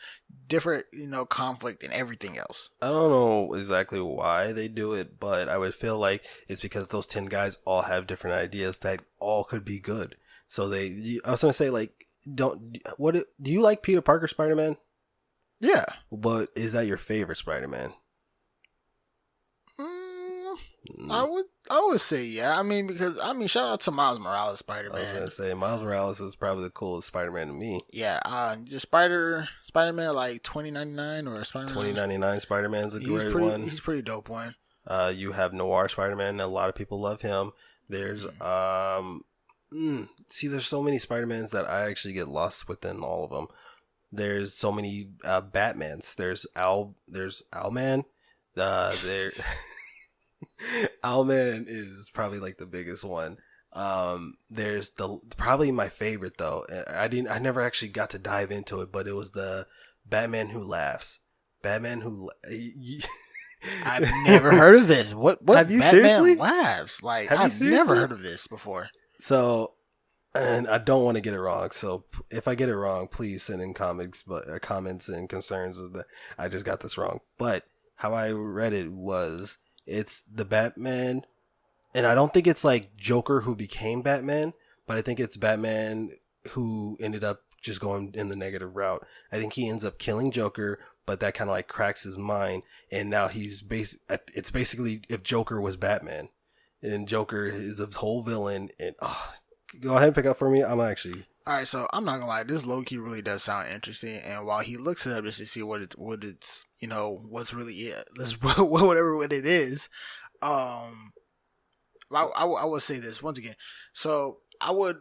S1: different, conflict and everything else.
S2: I don't know exactly why they do it, but I would feel like it's because those 10 guys all have different ideas that all could be good. So I was going to say, like, do you like Peter Parker Spider-Man?
S1: Yeah.
S2: But is that your favorite Spider-Man?
S1: I would say yeah. Because shout out to Miles Morales Spider-Man.
S2: I was gonna say Miles Morales is probably the coolest Spider-Man to me.
S1: Yeah, just Spider-Man like 2099 or Spider-Man
S2: 2099 Spider-Man's a great one.
S1: He's pretty dope one.
S2: You have Noir Spider-Man. A lot of people love him. There's there's so many Spider-Mans that I actually get lost within all of them. There's so many Batmans. There's Owlman. There. Owlman is probably like the biggest one. There's probably my favorite though. I never actually got to dive into it, but it was the Batman Who Laughs. I've
S1: never heard of this. What
S2: have you
S1: Batman
S2: seriously?
S1: Laughs? Like, I've never heard of this before.
S2: So, and I don't want to get it wrong. So if I get it wrong, please send in comments and concerns of that I just got this wrong. But how I read it was, it's the Batman, and I don't think it's like Joker who became Batman, but I think it's Batman who ended up just going in the negative route. I think he ends up killing Joker, but that kind of like cracks his mind, and now it's basically if Joker was Batman, and Joker is a whole villain. And go ahead and pick up for me. I'm actually...
S1: Alright, so I'm not gonna lie, this low-key really does sound interesting, and while he looks it up just to see what it's what's really it, whatever what it is, I would say this once again. So I would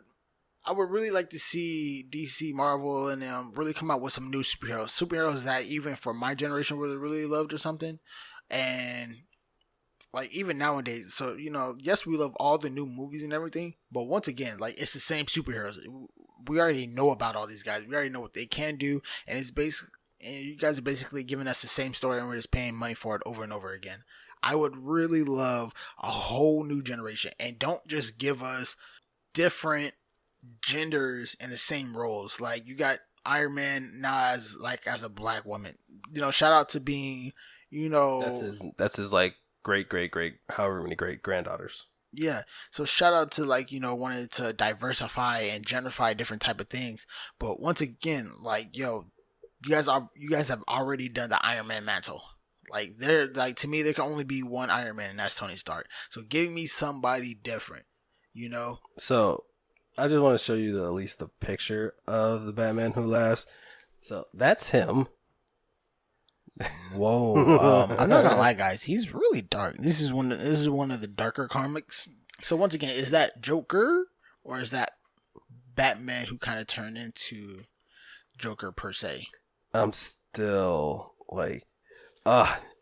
S1: really like to see DC, Marvel, and them really come out with some new superheroes that even for my generation really loved or something, and like even nowadays. So yes, we love all the new movies and everything, but once again, like it's the same superheroes. We already know about all these guys. We already know what they can do, and you guys are basically giving us the same story, and we're just paying money for it over and over again. I would really love a whole new generation, and don't just give us different genders in the same roles. Like you got Iron Man now as a black woman. Shout out to being,
S2: that's his like great however many great granddaughters.
S1: Yeah, so shout out to wanting to diversify and genderify different type of things. But once again, you guys have already done the Iron Man mantle. To me, there can only be one Iron Man, and that's Tony Stark. So give me somebody different,
S2: So I just want to show you at least the picture of the Batman Who Laughs. So that's him.
S1: Whoa! I'm not gonna lie, guys. He's really dark. This is one of the darker comics. So once again, is that Joker or is that Batman who kind of turned into Joker per se?
S2: I'm still like,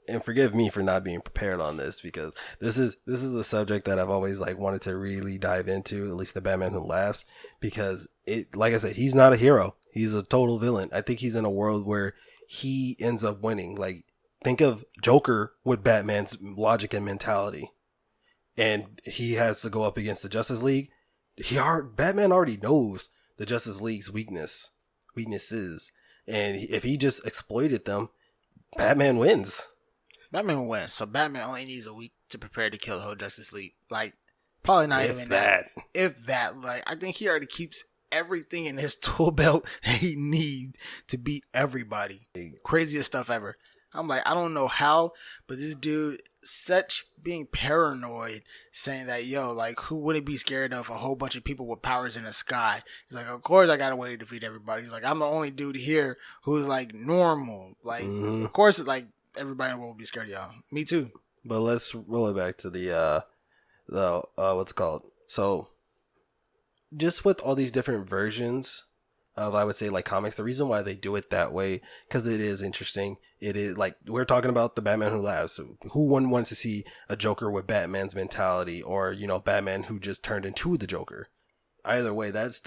S2: and forgive me for not being prepared on this, because this is a subject that I've always like wanted to really dive into, at least the Batman Who Laughs, because it, like I said, he's not a hero. He's a total villain. I think he's in a world where he ends up winning. Like, think of Joker with Batman's logic and mentality, and he has to go up against the Justice League. Batman already knows the Justice League's weaknesses, and if he just exploited them, Batman wins.
S1: Batman will win. So Batman only needs a week to prepare to kill the whole Justice League. Like, probably not
S2: If
S1: even
S2: that.
S1: that. If that. Like, I think he already keeps everything in his tool belt that he needs to beat everybody. Craziest stuff ever. I'm like, I don't know how, but this dude, such being paranoid, saying that, yo, like, who wouldn't be scared of a whole bunch of people with powers in the sky? He's like, of course I got a way to defeat everybody. He's like, I'm the only dude here who's, like, normal. Like, of course, like, everybody will be scared of y'all. Me too.
S2: But let's roll it back to the what's it called? So, just with all these different versions of, I would say, like, comics, the reason why they do it that way, because it is interesting. It is like, we're talking about the Batman Who Laughs. Who wouldn't want to see a Joker with Batman's mentality, or, you know, Batman who just turned into the Joker? Either way, that's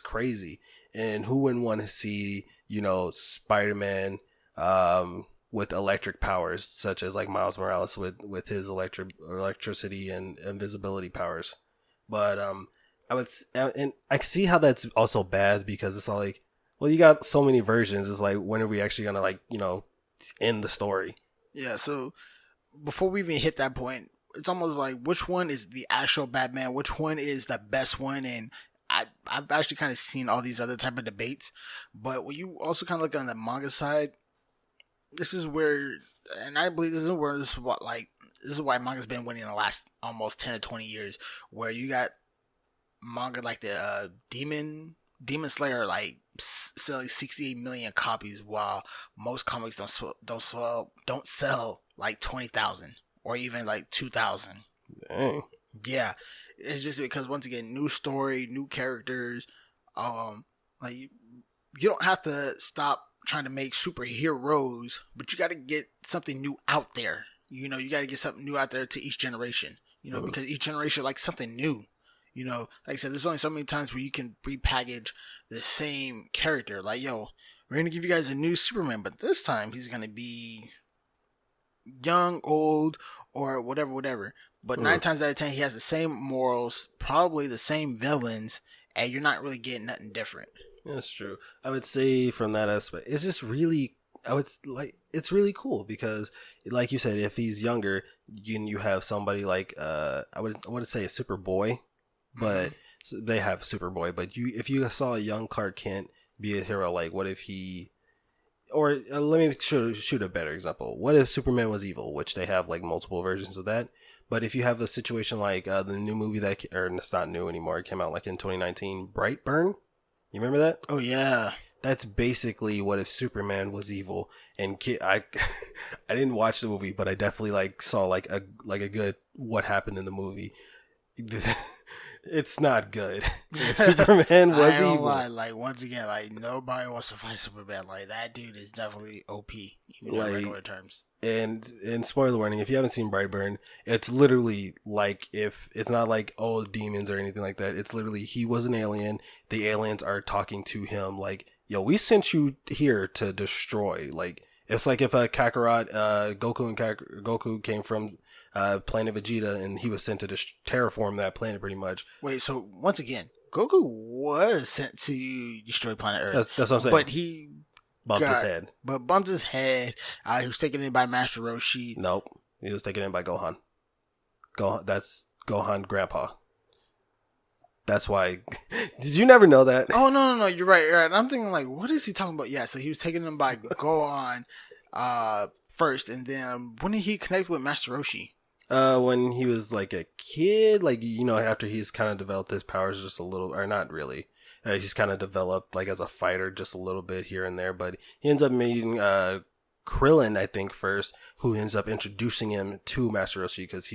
S2: crazy. And who wouldn't want to see, you know, Spider-Man with electric powers, such as like Miles Morales with his electricity and invisibility powers? But and I see how that's also bad, because it's all like, well, you got so many versions. It's like, when are we actually gonna, like, you know, end the story?
S1: Yeah, so before we even hit that point, it's almost like, which one is the actual Batman? Which one is the best one? And I've actually kind of seen all these other type of debates. But when you also kind of look on the manga side, this is where, and I believe this is why manga's been winning the last almost 10 to 20 years, where you got manga like the Demon Slayer, like, selling 68 million copies, while most comics don't sell like 20,000 or even like 2,000.
S2: Dang.
S1: Yeah, it's just because, once again, new story, new characters. Like, you don't have to stop trying to make superheroes, but you got to get something new out there. You know, you got to get something new out there to each generation. You know, because each generation likes something new. You know, like I said, there's only so many times where you can repackage the same character. Like, yo, we're gonna give you guys a new Superman, but this time he's gonna be young, old, or whatever. But 9 times out of 10, he has the same morals, probably the same villains, and you're not really getting nothing different.
S2: That's true. I would say, from that aspect, it's just really, it's really cool, because, like you said, if he's younger, you have somebody like, I would say a Superboy, but they have Superboy. But if you saw a young Clark Kent be a hero, like, what if he, or let me shoot a better example. What if Superman was evil, which they have like multiple versions of that. But if you have a situation like the new movie or it's not new anymore, it came out like in 2019, Brightburn. You remember that?
S1: Oh yeah.
S2: That's basically what if Superman was evil. And I didn't watch the movie, but I definitely like saw like a good what happened in the movie. It's not good. If Superman was
S1: I don't
S2: evil.
S1: lie. Like, once again, like, nobody wants to fight Superman. Like, that dude is definitely OP, even in regular terms.
S2: And spoiler warning, if you haven't seen Brightburn, it's literally like, if it's not like, oh, demons or anything like that. It's literally, he was an alien. The aliens are talking to him like, yo, we sent you here to destroy. Like, it's like if a Kakarot, Goku came from planet Vegeta, and he was sent to terraform that planet, pretty much.
S1: Wait, so once again, Goku was sent to destroy planet Earth.
S2: That's what I'm saying.
S1: But he
S2: bumped his head.
S1: He was taken in by Master Roshi.
S2: Nope. He was taken in by Gohan. That's Gohan Grandpa. That's why. Did you never know that?
S1: Oh, no. You're right. I'm thinking, like, what is he talking about? Yeah, so he was taken in by Gohan first, and then when did he connect with Master Roshi?
S2: When he was like a kid, like, you know, after he's kind of developed his powers just a little, or not really. He's kind of developed like as a fighter just a little bit here and there, but he ends up meeting Krillin, I think, first, who ends up introducing him to Master Roshi, because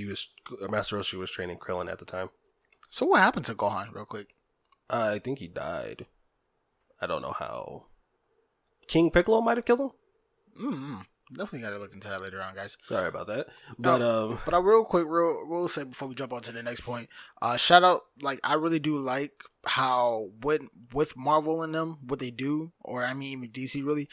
S2: Master Roshi was training Krillin at the time.
S1: So what happened to Gohan, real quick?
S2: I think he died. I don't know how. King Piccolo might have killed him.
S1: Mm-hmm. Definitely got to look into that later on, guys.
S2: Sorry about that.
S1: But I real quick, real say before we jump on to the next point. Shout out, like I really do like how with Marvel in them, what they do, or I mean even DC really.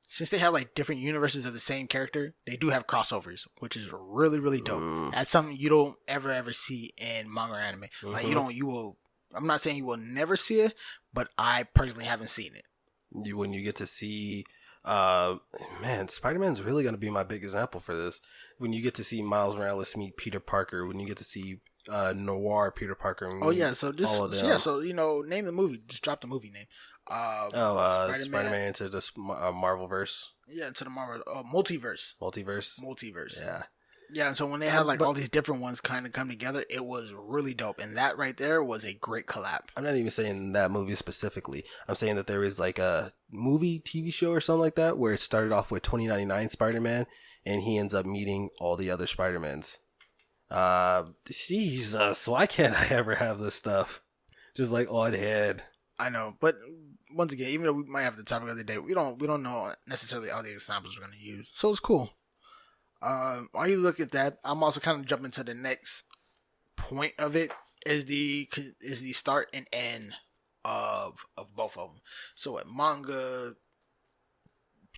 S1: Since they have like different universes of the same character, they do have crossovers, which is really really dope. That's something you don't ever see in manga or anime. Like you will. I'm not saying you will never see it, but I personally haven't seen it.
S2: When you get to see, man, Spider-Man's really going to be my big example for this. When you get to see Miles Morales meet Peter Parker, when you get to see Noir Peter Parker.
S1: Oh yeah, so name the movie. Just drop the movie name.
S2: Spider-Man into the Marvelverse.
S1: Yeah, into the Marvel multiverse.
S2: Multiverse. Yeah.
S1: Yeah, and so when they had all these different ones kind of come together, it was really dope. And that right there was a great collab.
S2: I'm not even saying that movie specifically. I'm saying that there is like a movie, TV show or something like that where it started off with 2099 Spider-Man and he ends up meeting all the other Spider-Mans. Jesus, why can't I ever have this stuff? Just like on head.
S1: I know, but once again, even though we might have the topic of the day, we don't know necessarily all the examples we're going to use. So it's cool. While you look at that, I'm also kind of jumping to the next point of it is the start and end of both of them. So at manga,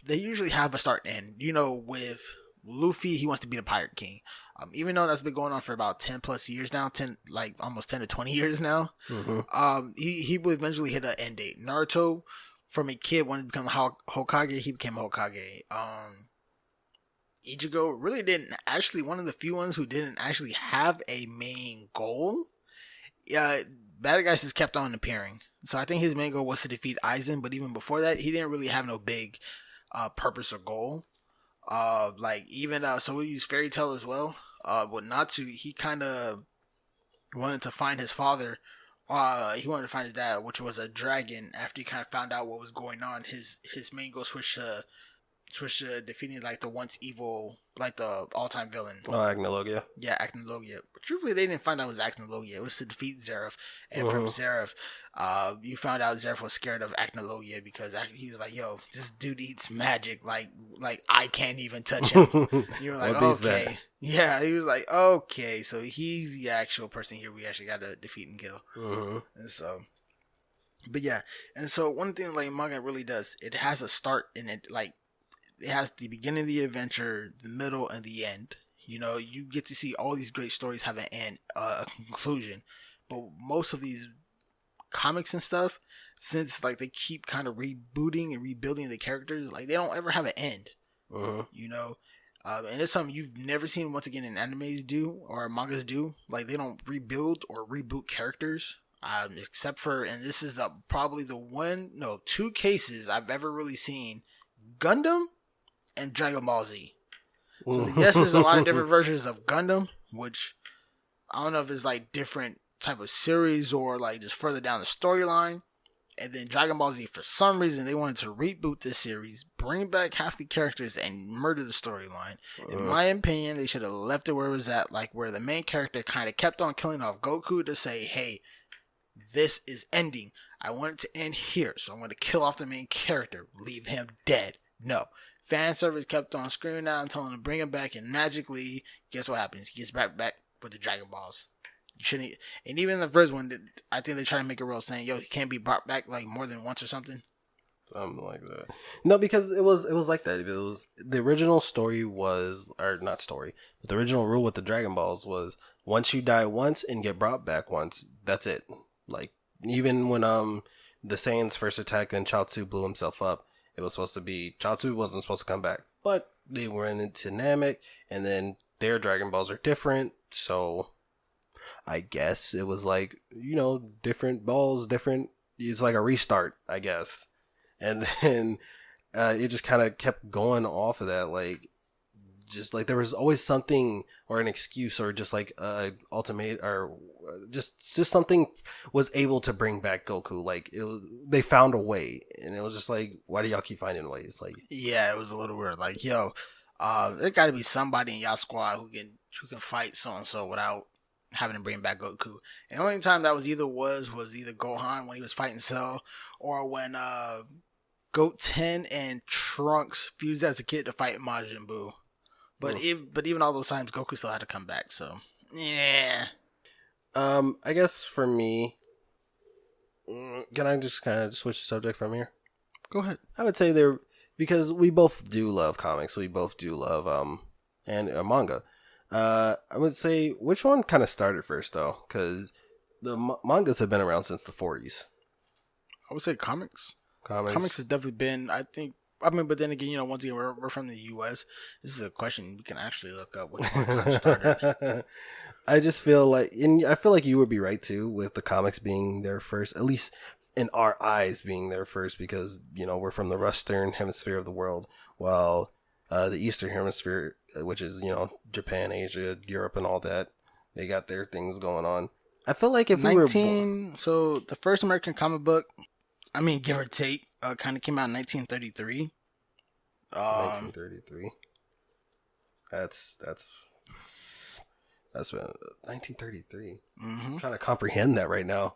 S1: they usually have a start and end. You know, with Luffy, he wants to be the Pirate King. Even though that's been going on for about 10 plus years now, almost 10 to 20 years now. He will eventually hit an end date. Naruto, from a kid wanted to become Hokage, he became Hokage. Ichigo really didn't actually, one of the few ones who didn't actually have a main goal. Bad guys just kept on appearing. So I think his main goal was to defeat Aizen, but even before that, he didn't really have no big purpose or goal. So we use Fairy Tail as well. With Natsu, he kind of wanted to find his father. He wanted to find his dad, which was a dragon. After he kind of found out what was going on, his main goal switched to defeating like the once evil, like the all-time villain.
S2: Oh, Agnologia.
S1: Yeah, Agnologia. But truthfully, they didn't find out it was Agnologia. It was to defeat Zeref. And from Zeref, you found out Zeref was scared of Agnologia because he was like, yo, this dude eats magic. Like I can't even touch him. You were like, okay. Yeah, he was like, okay, so he's the actual person here we actually got to defeat and kill. And so... But yeah, and so one thing like manga really does, it has a start in it, like it has the beginning of the adventure, the middle, and the end. You know, you get to see all these great stories have an end, a conclusion. But most of these comics and stuff, since like they keep kind of rebooting and rebuilding the characters, like they don't ever have an end. You know, and it's something you've never seen once again in animes do or mangas do. Like they don't rebuild or reboot characters. Except for, and this is probably the two cases I've ever really seen, Gundam and Dragon Ball Z. So yes, there's a lot of different versions of Gundam, which I don't know if it's like different type of series or like just further down the storyline. And then Dragon Ball Z, for some reason, they wanted to reboot this series, bring back half the characters, and murder the storyline. In my opinion, they should have left it where it was at, like where the main character kind of kept on killing off Goku to say, hey, this is ending. I want it to end here, so I'm going to kill off the main character, leave him dead. No. Fan service kept on screaming out and telling him to bring him back, and magically, guess what happens? He gets back with the Dragon Balls. You shouldn't, and even in the first one, I think they try to make a rule saying, yo, he can't be brought back like more than once or something.
S2: Something like that. No, because it was like that. It was the original story was, or not story, but the original rule with the Dragon Balls was once you die once and get brought back once, that's it. Like even when the Saiyans first attacked and Chaozu blew himself up, it was supposed to be Chaozu wasn't supposed to come back, but they went into Namek, and then their Dragon Balls are different, so I guess it was like, you know, different balls, different. It's like a restart, I guess, and then it just kind of kept going off of that, like. Just like there was always something or an excuse or just like ultimate or just something was able to bring back Goku. Like they found a way, and it was just like, why do y'all keep finding ways? Like,
S1: yeah, it was a little weird. Like, yo, there got to be somebody in y'all squad who can fight so and so without having to bring back Goku. And the only time that was either Gohan when he was fighting Cell, or when Goten and Trunks fused as a kid to fight Majin Buu. But even all those times, Goku still had to come back. So yeah.
S2: I guess for me, can I just kind of switch the subject from here?
S1: Go ahead.
S2: I would say because we both do love comics. We both do love and manga. I would say which one kind of started first though, because the mangas have been around since the 40s.
S1: I would say comics. Comics has definitely been. But then again, once again, we're from the U.S. This is a question we can actually look up which one kind of started.
S2: I just feel like, and I feel like you would be right too, with the comics being there first, at least in our eyes being there first, because we're from the Western hemisphere of the world, while the Eastern hemisphere, which is Japan, Asia, Europe, and all that, they got their things going on. I feel like if
S1: so the first American comic book, give or take, kind of came out in 1933.
S2: 1933. That's 1933.
S1: Mm-hmm.
S2: I'm trying to comprehend that right now.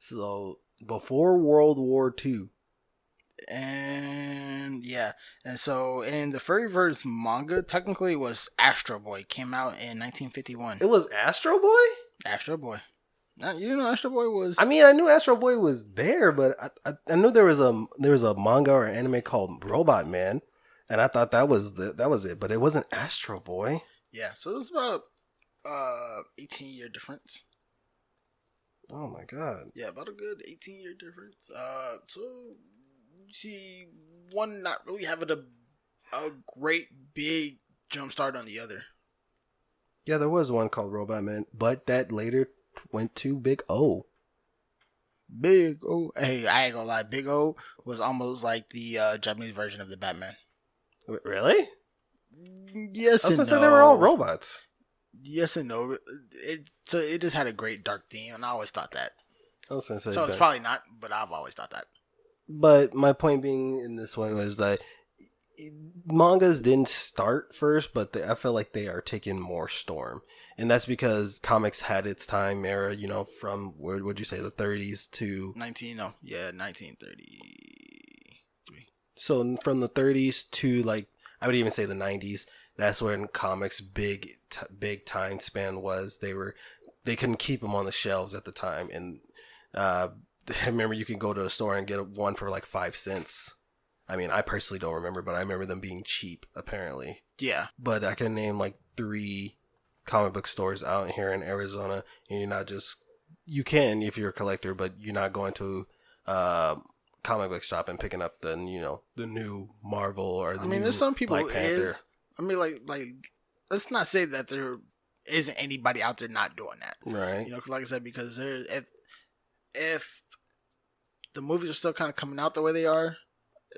S2: So before World War II.
S1: And yeah, and so in the very first manga, technically was Astro Boy, came out in 1951.
S2: It was Astro Boy?
S1: Astro Boy. You didn't know Astro Boy was?
S2: I knew Astro Boy was there, but I knew there was a manga or anime called Robot Man, and I thought that was it, but it wasn't Astro Boy.
S1: Yeah, so it was about 18-year difference.
S2: Oh my god.
S1: Yeah, about a good 18-year difference. So you see one not really having a great big jump start on the other.
S2: Yeah, there was one called Robot Man, but that later went to Big O.
S1: Big O. Hey, I ain't gonna lie. Big O was almost like the Japanese version of the Batman.
S2: Really?
S1: Yes and no. I was gonna say
S2: they were all robots.
S1: Yes and no. It just had a great dark theme, and I always thought that.
S2: I was gonna say
S1: so. It's probably not, but I've always thought that.
S2: But my point being in this one was that mangas didn't start first, but I feel like they are taking more storm, and that's because comics had its time era. From where would you say the 30s to
S1: 1933.
S2: So from the 30s to I would even say the 90s. That's when comics big time span was. They couldn't keep them on the shelves at the time, and I remember you could go to a store and get one for 5 cents. I personally don't remember, but I remember them being cheap, apparently.
S1: Yeah.
S2: But I can name 3 comic book stores out here in Arizona, and you're not just... You can if you're a collector, but you're not going to comic book shop and picking up the new Marvel or the new
S1: there's some people
S2: Black Panther.
S1: Let's not say that there isn't anybody out there not doing that.
S2: Right.
S1: Like I said, because if the movies are still kind of coming out the way they are,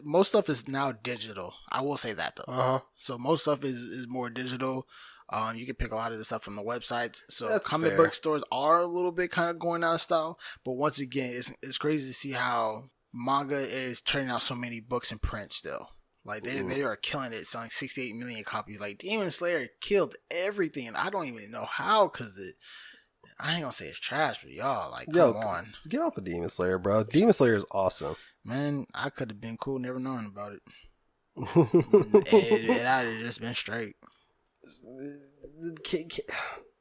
S1: most stuff is now digital. I will say that though.
S2: Uh-huh.
S1: So most stuff is more digital. You can pick a lot of the stuff from the websites. So
S2: That's
S1: comic
S2: fair.
S1: book stores are a little bit kind of going out of style. But once again, it's crazy to see how manga is turning out so many books in print still. They are killing it, selling 68 million copies. Demon Slayer killed everything, and I don't even know how, because I ain't gonna say it's trash, but y'all, come on.
S2: Get off of Demon Slayer, bro. Demon Slayer is awesome.
S1: Man, I could have been cool never knowing about it. It I'd have just been straight.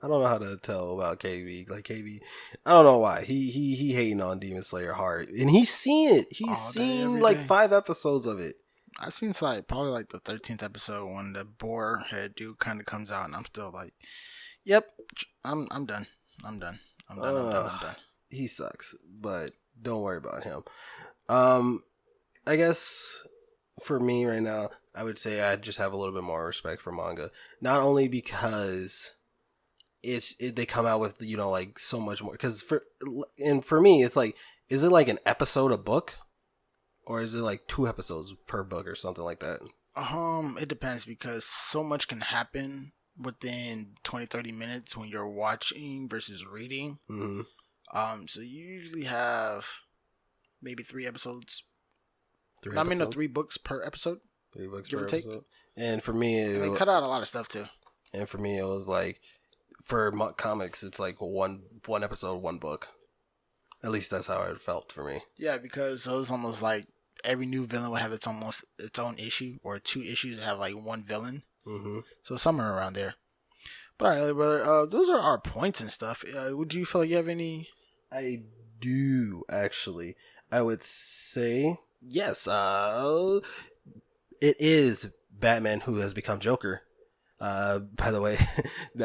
S2: I don't know how to tell about KB. KB, I don't know why. He hating on Demon Slayer hard. And he's seen it. He's seen 5 episodes of it.
S1: I've seen probably the 13th episode when the boar head dude kind of comes out, and I'm still yep, I'm done. I'm done. He
S2: sucks, but don't worry about him. I guess for me right now, I would say I just have a little bit more respect for manga. Not only because they come out with so much more. Because for me, it's is it an episode a book? Or is it 2 episodes per book or something like that?
S1: It depends, because so much can happen within 20-30 minutes when you're watching versus reading.
S2: Mm-hmm.
S1: So you usually have maybe 3 episodes.
S2: 3
S1: books per episode.
S2: 3 books per episode. And for me,
S1: they cut out a lot of stuff too.
S2: And for me, it was for comics, it's like one episode, one book. At least that's how it felt for me.
S1: Yeah, because it was almost like every new villain would have its own issue, or 2 issues that have like one villain.
S2: Mm-hmm.
S1: So somewhere around there. But all right, brother. Those are our points and stuff. Would you feel like you have any?
S2: I do actually. I would say yes. It is Batman who has become Joker. By the way,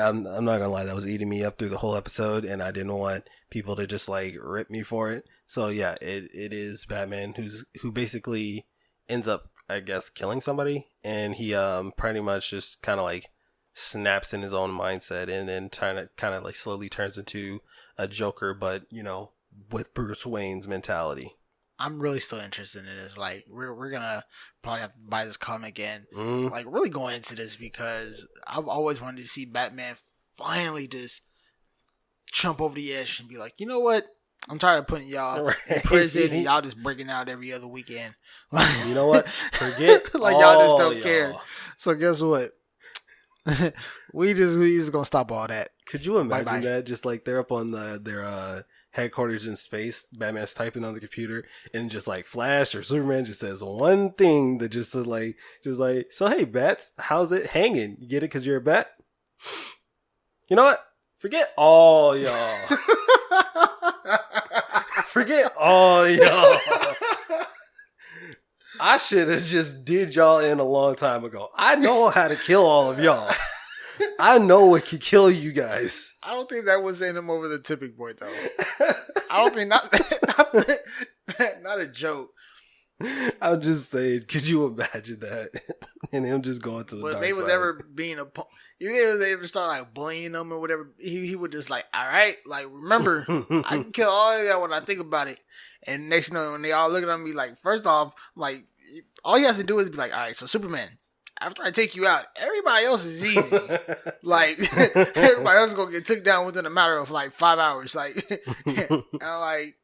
S2: I'm not gonna lie, that was eating me up through the whole episode, and I didn't want people to just like rip me for it. So yeah, it is Batman who basically ends up, I guess, killing somebody, and he pretty much just kind of like snaps in his own mindset, and then kind of like slowly turns into a Joker, but with Bruce Wayne's mentality.
S1: I'm really still interested in this. Like, we're gonna probably have to buy this comic and
S2: Mm.
S1: like really go into this, because I've always wanted to see Batman finally just jump over the edge and be like, you know what? I'm tired of putting y'all in prison and y'all just breaking out every other weekend.
S2: You know what? Forget
S1: like
S2: all
S1: y'all just don't
S2: y'all.
S1: care. So guess what? we just gonna stop all that.
S2: Could you imagine
S1: Bye-bye.
S2: that? Just like they're up on their headquarters in space. Batman's typing on the computer, and just like Flash or Superman just says one thing that just like, so hey, bats, how's it hanging? You get it because you're a bat? You know what? Forget all y'all. Forget all y'all. I should have just did y'all in a long time ago. I know how to kill all of y'all. I know what can kill you guys.
S1: I don't think that was sending him over the tipping point, though. I don't think not a joke.
S2: I'm just saying, could you imagine that? And him just going to the dark
S1: But if they was
S2: side.
S1: ever being even if they ever start like bullying them or whatever, he would just like, all right, like remember, I can kill all of that when I think about it. And next you know, when they all look at me like, first off, like all he has to do is be like, all right, so Superman, after I take you out, everybody else is easy. Like everybody else is gonna get took down within a matter of like 5 hours. Like and I'm like,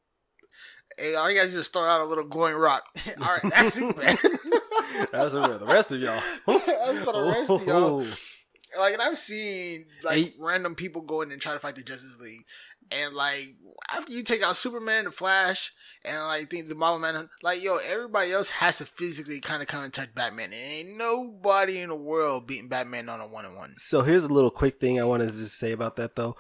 S1: hey, all you guys just throw out a little glowing rock. All right, that's Superman.
S2: That's for the rest of y'all.
S1: That's for the rest of y'all.
S2: Oh.
S1: Like, and I've seen like
S2: Hey.
S1: random people go in and try to fight the Justice League, and like after you take out Superman, the Flash, and like the Marvel Man, like yo, everybody else has to physically kind of come and touch Batman, and ain't nobody in the world beating Batman on a 1-on-1.
S2: So here's a little quick thing I wanted to say about that, though.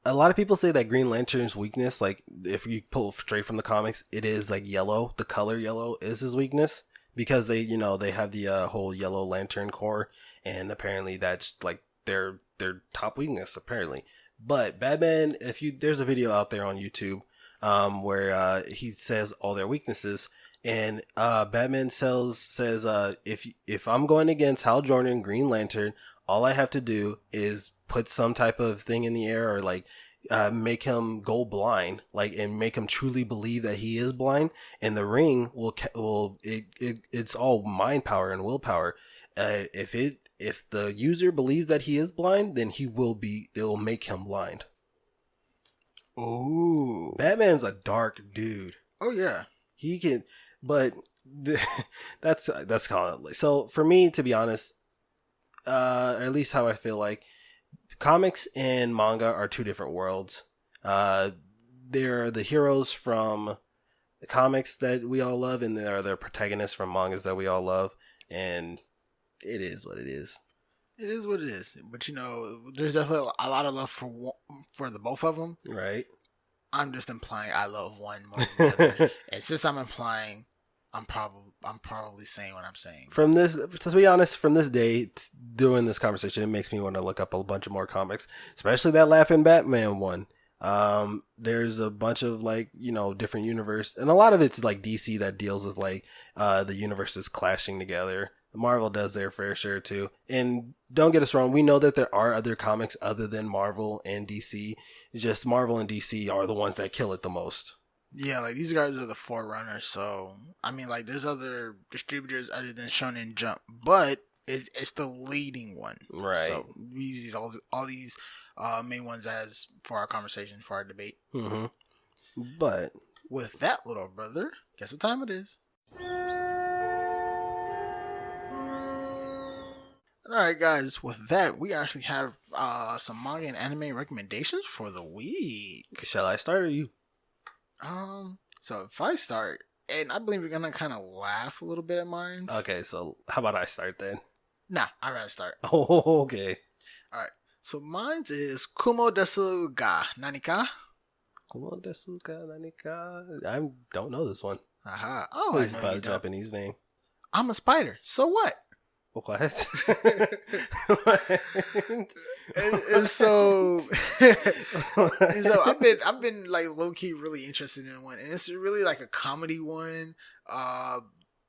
S2: A lot of people say that Green Lantern's weakness, like if you pull straight from the comics, it is like yellow. The color yellow is his weakness, because they have the whole Yellow Lantern Corps, and apparently that's like their top weakness apparently. But Batman, there's a video out there on YouTube where he says all their weaknesses, and Batman says if I'm going against Hal Jordan, Green Lantern, all I have to do is put some type of thing in the air, or like make him go blind, like, and make him truly believe that he is blind, and the ring it's all mind power and willpower. If the user believes that he is blind, then it will make him blind.
S1: Ooh,
S2: Batman's a dark dude.
S1: oh yeah.
S2: He can, but that's kind of, so for me, to be honest, at least how I feel like, comics and manga are 2 different worlds. They're the heroes from the comics that we all love, and they're the protagonists from mangas that we all love, and it is what it is.
S1: It is what it is. But there's definitely a lot of love for the both of them.
S2: Right.
S1: I'm just implying I love one more than the other. And since I'm implying, I'm probably saying what I'm saying.
S2: To be honest, from this day, doing this conversation, it makes me want to look up a bunch of more comics, especially that Laughing Batman one. There's a bunch of different universe, and a lot of it's like DC that deals with like the universes clashing together. Marvel does their fair share too. And don't get us wrong, we know that there are other comics other than Marvel and DC. It's just Marvel and DC are the ones that kill it the most.
S1: Yeah, like these guys are the forerunners. So I mean, like there's other distributors other than Shonen Jump, but it's the leading one.
S2: Right.
S1: So we use all these main ones as for our conversation, for our debate.
S2: Mm-hmm. But
S1: with that, little brother, guess what time it is? Alright, guys, with that, we actually have some manga and anime recommendations for the week.
S2: Shall I start or you?
S1: So if I start, and I believe you're gonna kind of laugh a little bit at mine.
S2: Okay, so how about I start then?
S1: Nah, I'd rather start.
S2: Oh, okay.
S1: Alright, so mine is Kumo desu ga Nani ka?
S2: Kumo desu ka nani ka? I don't know this one.
S1: Aha. Oh,
S2: It's
S1: I know
S2: by
S1: you
S2: a
S1: don't.
S2: Japanese name.
S1: I'm a spider. So what?
S2: What?
S1: and so, and so I've been like low key really interested in one, and it's really like a comedy one.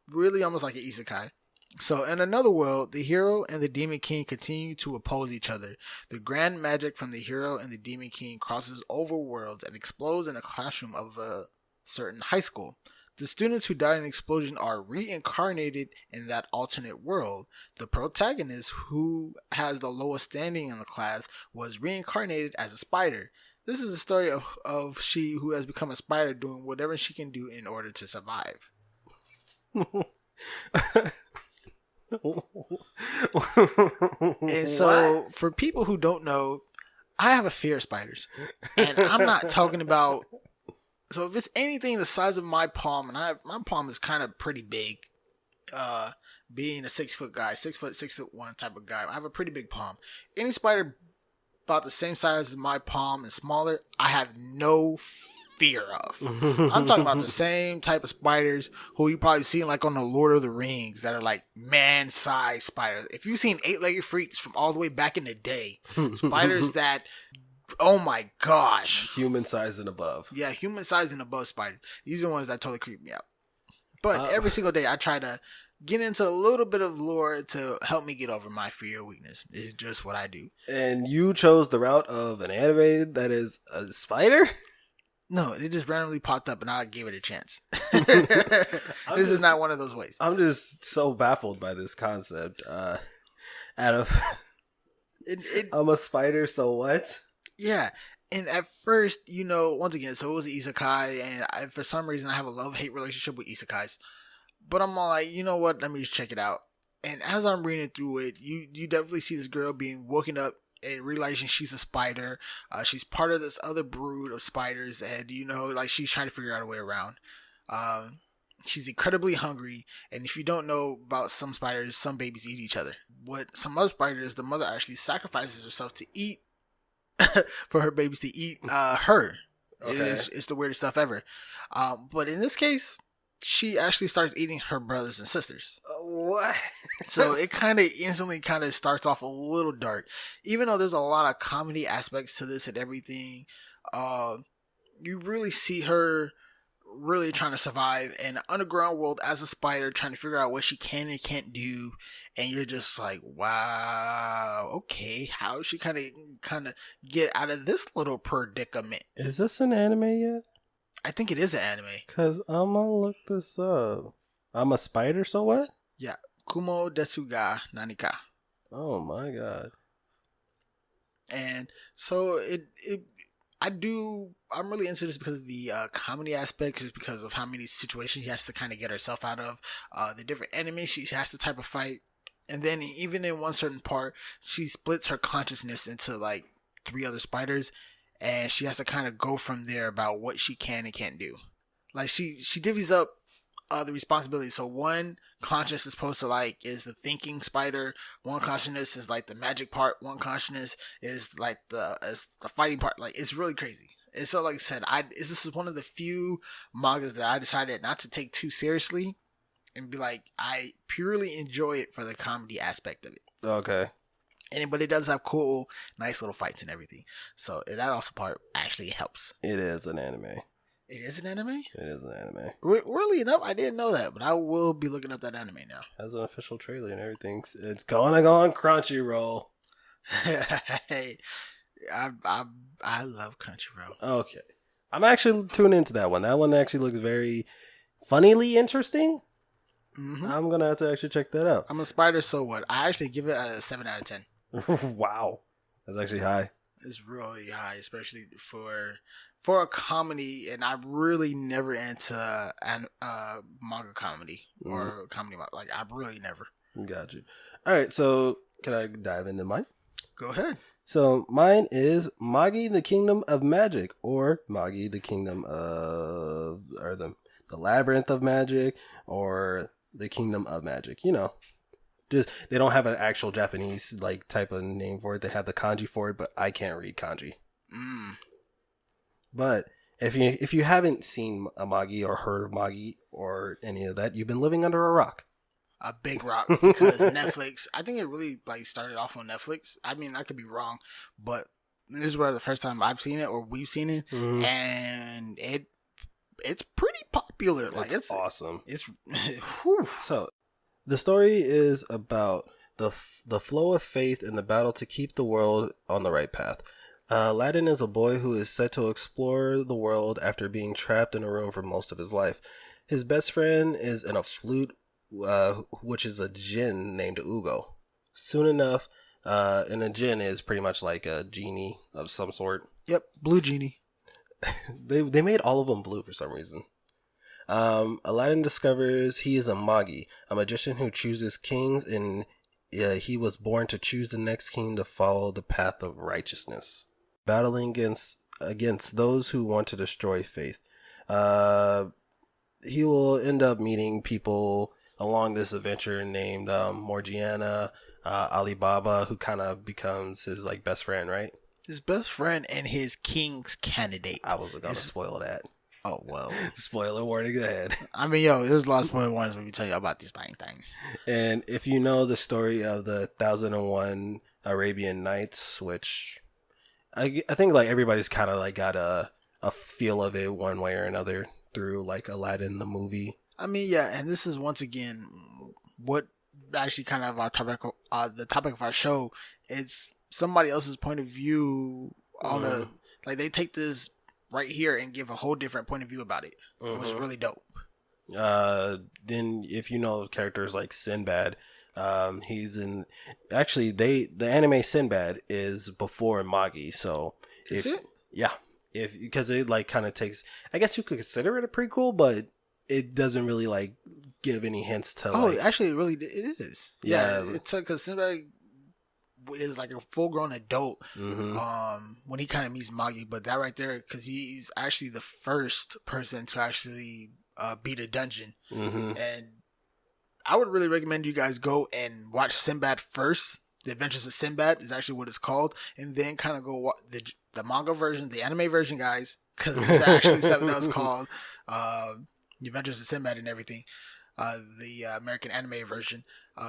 S1: Really almost like an isekai. So, in another world, the hero and the demon king continue to oppose each other. The grand magic from the hero and the demon king crosses over worlds and explodes in a classroom of a certain high school. The students who died in the explosion are reincarnated in that alternate world. The protagonist, who has the lowest standing in the class, was reincarnated as a spider. This is the story of she who has become a spider doing whatever she can do in order to survive. And so, for people who don't know, I have a fear of spiders. And I'm not talking about... So if it's anything the size of my palm, and my palm is kind of pretty big, being a 6 foot guy, 6'1" type of guy, I have a pretty big palm. Any spider about the same size as my palm and smaller, I have no fear of. I'm talking about the same type of spiders who you probably seen like on the Lord of the Rings that are like man-sized spiders. If you've seen 8-legged freaks from all the way back in the day, spiders that... Oh my gosh.
S2: Human size and above.
S1: Yeah, human size and above spiders. These are the ones that totally creep me out. But every single day I try to get into a little bit of lore to help me get over my fear or weakness. It's just what I do.
S2: And you chose the route of an anime that is a spider?
S1: No, it just randomly popped up and I gave it a chance. This is not one of those ways.
S2: I'm just so baffled by this concept. Out of I'm a spider, so what?
S1: Yeah, and at first, once again, so it was an isekai, and for some reason I have a love-hate relationship with isekais. But I'm all like, you know what, let me just check it out. And as I'm reading through it, you definitely see this girl being woken up and realizing she's a spider. She's part of this other brood of spiders, and like she's trying to figure out a way around. She's incredibly hungry, and if you don't know about some spiders, some babies eat each other. What some other spiders, the mother actually sacrifices herself to eat for her babies to eat her. Okay. It's the weirdest stuff ever. But in this case, she actually starts eating her brothers and sisters.
S2: What?
S1: So it kind of instantly starts off a little dark. Even though there's a lot of comedy aspects to this and everything, you really see her really trying to survive in an underground world as a spider, trying to figure out what she can and can't do, and you're just like, wow, okay, how is she kind of get out of this little predicament?
S2: Is this an anime yet?
S1: I think it is an anime.
S2: Cause I'm gonna look this up. I'm a spider, so what?
S1: Yeah, Kumo desu ga Nani ka.
S2: Oh my god.
S1: And so I'm really into this because of the comedy aspects, just because of how many situations she has to kind of get herself out of, the different enemies she has to type of fight, and then even in one certain part, she splits her consciousness into like 3 other spiders, and she has to kind of go from there about what she can and can't do. Like she divvies up the responsibility. So one consciousness is supposed to is the thinking spider. One consciousness is like the magic part. One consciousness is like the fighting part. Like it's really crazy. And so, like I said, this is one of the few mangas that I decided not to take too seriously, and be like, I purely enjoy it for the comedy aspect of it.
S2: Okay.
S1: But it does have cool, nice little fights and everything. So that also part actually helps.
S2: It is an anime.
S1: It is an anime?
S2: It is an anime.
S1: Weirdly enough, I didn't know that, but I will be looking up that anime now.
S2: Has an official trailer and everything. It's gonna go on Crunchyroll.
S1: Hey, I love Crunchyroll.
S2: Okay. I'm actually tuning into that one. That one actually looks very funnily interesting. Mm-hmm. I'm gonna have to actually check that out.
S1: I'm a spider, so what? I actually give it a 7 out of 10.
S2: Wow. That's actually high.
S1: It's really high, especially for a comedy, and I'm really never into manga comedy or comedy. Like, I really never.
S2: Got you. All right, so Can I dive into mine?
S1: Go ahead.
S2: So mine is Magi, the Kingdom of Magic, or Magi, the Kingdom of, or the Labyrinth of Magic, or the Kingdom of Magic. You know, just they don't have an actual Japanese like type of name for it. They have the kanji for it, but I can't read kanji. But if you haven't seen a Magi or heard of Magi or any of that, you've been living under a rock.
S1: A big rock, because Netflix, I think it really like started off on Netflix. I mean, I could be wrong, but this is where the first time I've seen it or we've seen it, and it's pretty popular. Like it's
S2: awesome.
S1: It's
S2: so the story is about the flow of faith in the battle to keep the world on the right path. Aladdin is a boy who is set to explore the world after being trapped in a room for most of his life. His best friend is in a flute, which is a djinn named Ugo. Soon enough, and a djinn is pretty much like a genie of some sort.
S1: Yep, blue genie.
S2: They made all of them blue for some reason. Aladdin discovers he is a Magi, a magician who chooses kings, and he was born to choose the next king to follow the path of righteousness, battling against those who want to destroy faith. He will end up meeting people along this adventure named Morgiana, Alibaba, who kind of becomes his like best friend, right?
S1: His best friend and his king's candidate.
S2: I was gonna spoil that.
S1: Oh well.
S2: Spoiler warning ahead.
S1: I mean, yo, there's a lot of spoiler warnings when we tell you about these things.
S2: And if you know the story of the 1001 Arabian Nights, which I think like everybody's kind of like got a feel of it one way or another through like Aladdin the movie.
S1: I mean, yeah, and this is once again what actually kind of our topic, the topic of our show. It's somebody else's point of view on a like they take this right here and give a whole different point of view about it. It was really dope.
S2: Then if you know characters like Sinbad, he's in actually the anime Sinbad is before Magi, so
S1: is it?
S2: Yeah. Because it like kind of takes, I guess you could consider it a prequel, but it doesn't really like give any hints to.
S1: Oh, actually, it is. Yeah, it took because Sinbad is like a full grown adult. When he kind of meets Magi, but that right there, because he's actually the first person to actually beat a dungeon, and I would really recommend you guys go and watch Sinbad first. The Adventures of Sinbad is actually what it's called, and then kind of go watch the manga version, the anime version, guys, because there's actually something else called The Adventures of Sinbad and everything. The American anime version.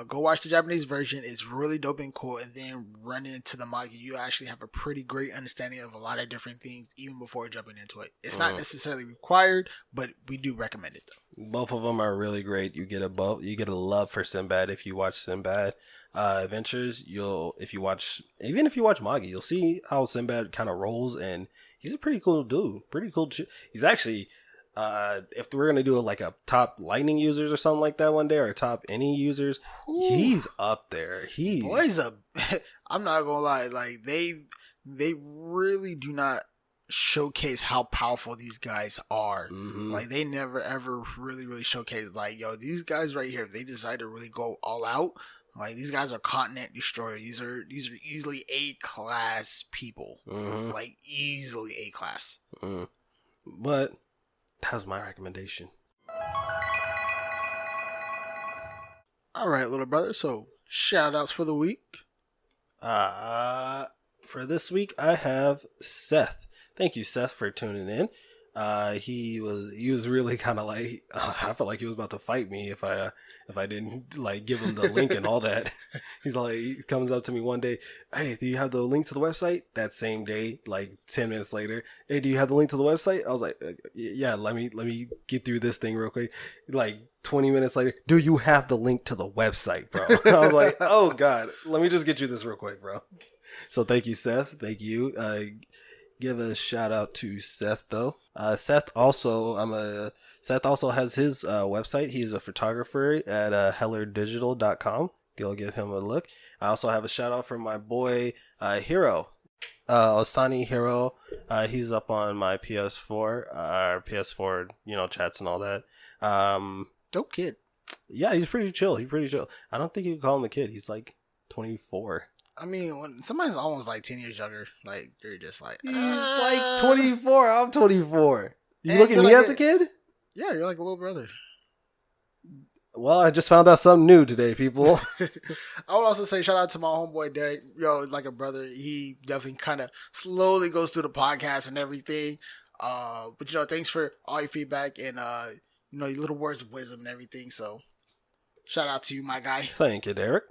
S1: Go watch the Japanese version. It's really dope and cool, and then run into the manga. You actually have a pretty great understanding of a lot of different things even before jumping into it. It's not necessarily required, but we do recommend it though.
S2: Both of them are really great. You get a love for Sinbad if you watch Sinbad Adventures. If you watch Magi, you'll see how Sinbad kind of rolls, and he's a pretty cool dude. Pretty cool. He's actually. If we're gonna do like a top lightning users or something like that one day, or top any users, he's up there.
S1: I'm not gonna lie, like they really do not showcase how powerful these guys are. Like they never ever really showcase like, yo, these guys right here, if they decide to really go all out, like these guys are continent destroyers. These are easily A-class people. Like easily A-class.
S2: But that was my recommendation.
S1: All right, little brother. So, shout outs for the week.
S2: For this week, I have Seth. Thank you, Seth, for tuning in. He was really kind of like, I felt like he was about to fight me if I didn't like give him the link and all that. He comes up to me one day, hey, do you have the link to the website? That same day, like 10 minutes later, hey, do you have the link to the website? I was like, yeah, let me get through this thing real quick. Like 20 minutes later, do you have the link to the website, bro? I was like, oh God, let me just get you this real quick, bro. So thank you, Seth. Thank you. Give a shout out to Seth though. Seth also has his website. He's a photographer at hellerdigital.com. Go give him a look. I also have a shout out from my boy Hero, Osani Hero. He's up on my PS4 chats and all that.
S1: Dope kid.
S2: Yeah, he's pretty chill. I don't think you could call him a kid. He's like 24.
S1: I mean, when somebody's almost like 10 years younger, like you're just like
S2: He's like 24. I'm 24. You look at me
S1: like
S2: as a kid?
S1: Yeah, you're like a little brother.
S2: Well, I just found out something new today, people.
S1: I would also say shout out to my homeboy Derek. Yo, like a brother. He definitely kind of slowly goes through the podcast and everything. But thanks for all your feedback and your little words of wisdom and everything. So shout out to you, my guy.
S2: Thank you, Derek.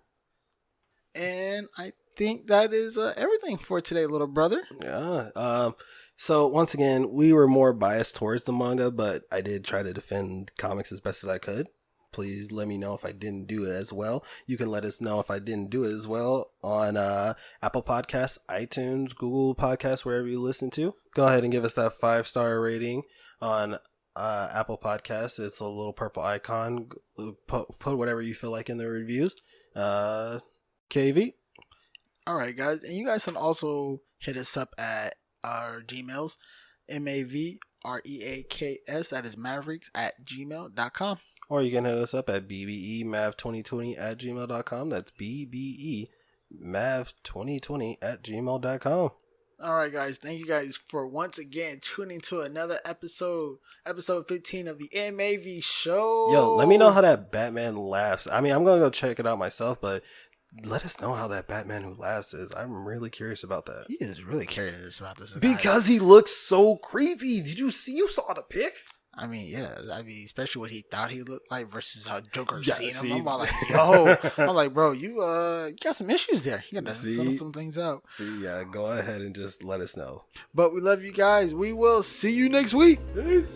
S1: And I think that is everything for today, little brother.
S2: Yeah. So once again, we were more biased towards the manga, but I did try to defend comics as best as I could. Please let me know if I didn't do it as well. You can let us know if I didn't do it as well on Apple Podcasts, iTunes, Google Podcasts, wherever you listen to. Go ahead and give us that 5-star rating on Apple Podcasts. It's a little purple icon. Put whatever you feel like in the reviews. KV.
S1: All right, guys. And you guys can also hit us up at our Gmails, M-A-V REAKS, that is Mavericks at gmail.com.
S2: Or you can hit us up at bbemav2020 at gmail.com. That's bbemav2020 at gmail.com.
S1: All right, guys. Thank you guys for once again tuning to another episode 15 of the M.A.V. show.
S2: Yo, let me know how that Batman laughs. I mean, I'm going to go check it out myself, but let us know how that Batman who laughs is. I'm really curious about that.
S1: He is really curious about this.
S2: Because he looks so creepy. You saw the pic?
S1: I mean, yeah. I mean, especially what he thought he looked like versus how Joker
S2: Yeah,
S1: seen
S2: see?
S1: him. I'm about like, yo. I'm like, bro, you got some issues there. You got to settle some things out.
S2: See, yeah, go ahead and just let us know.
S1: But we love you guys. We will see you next week.
S2: Peace.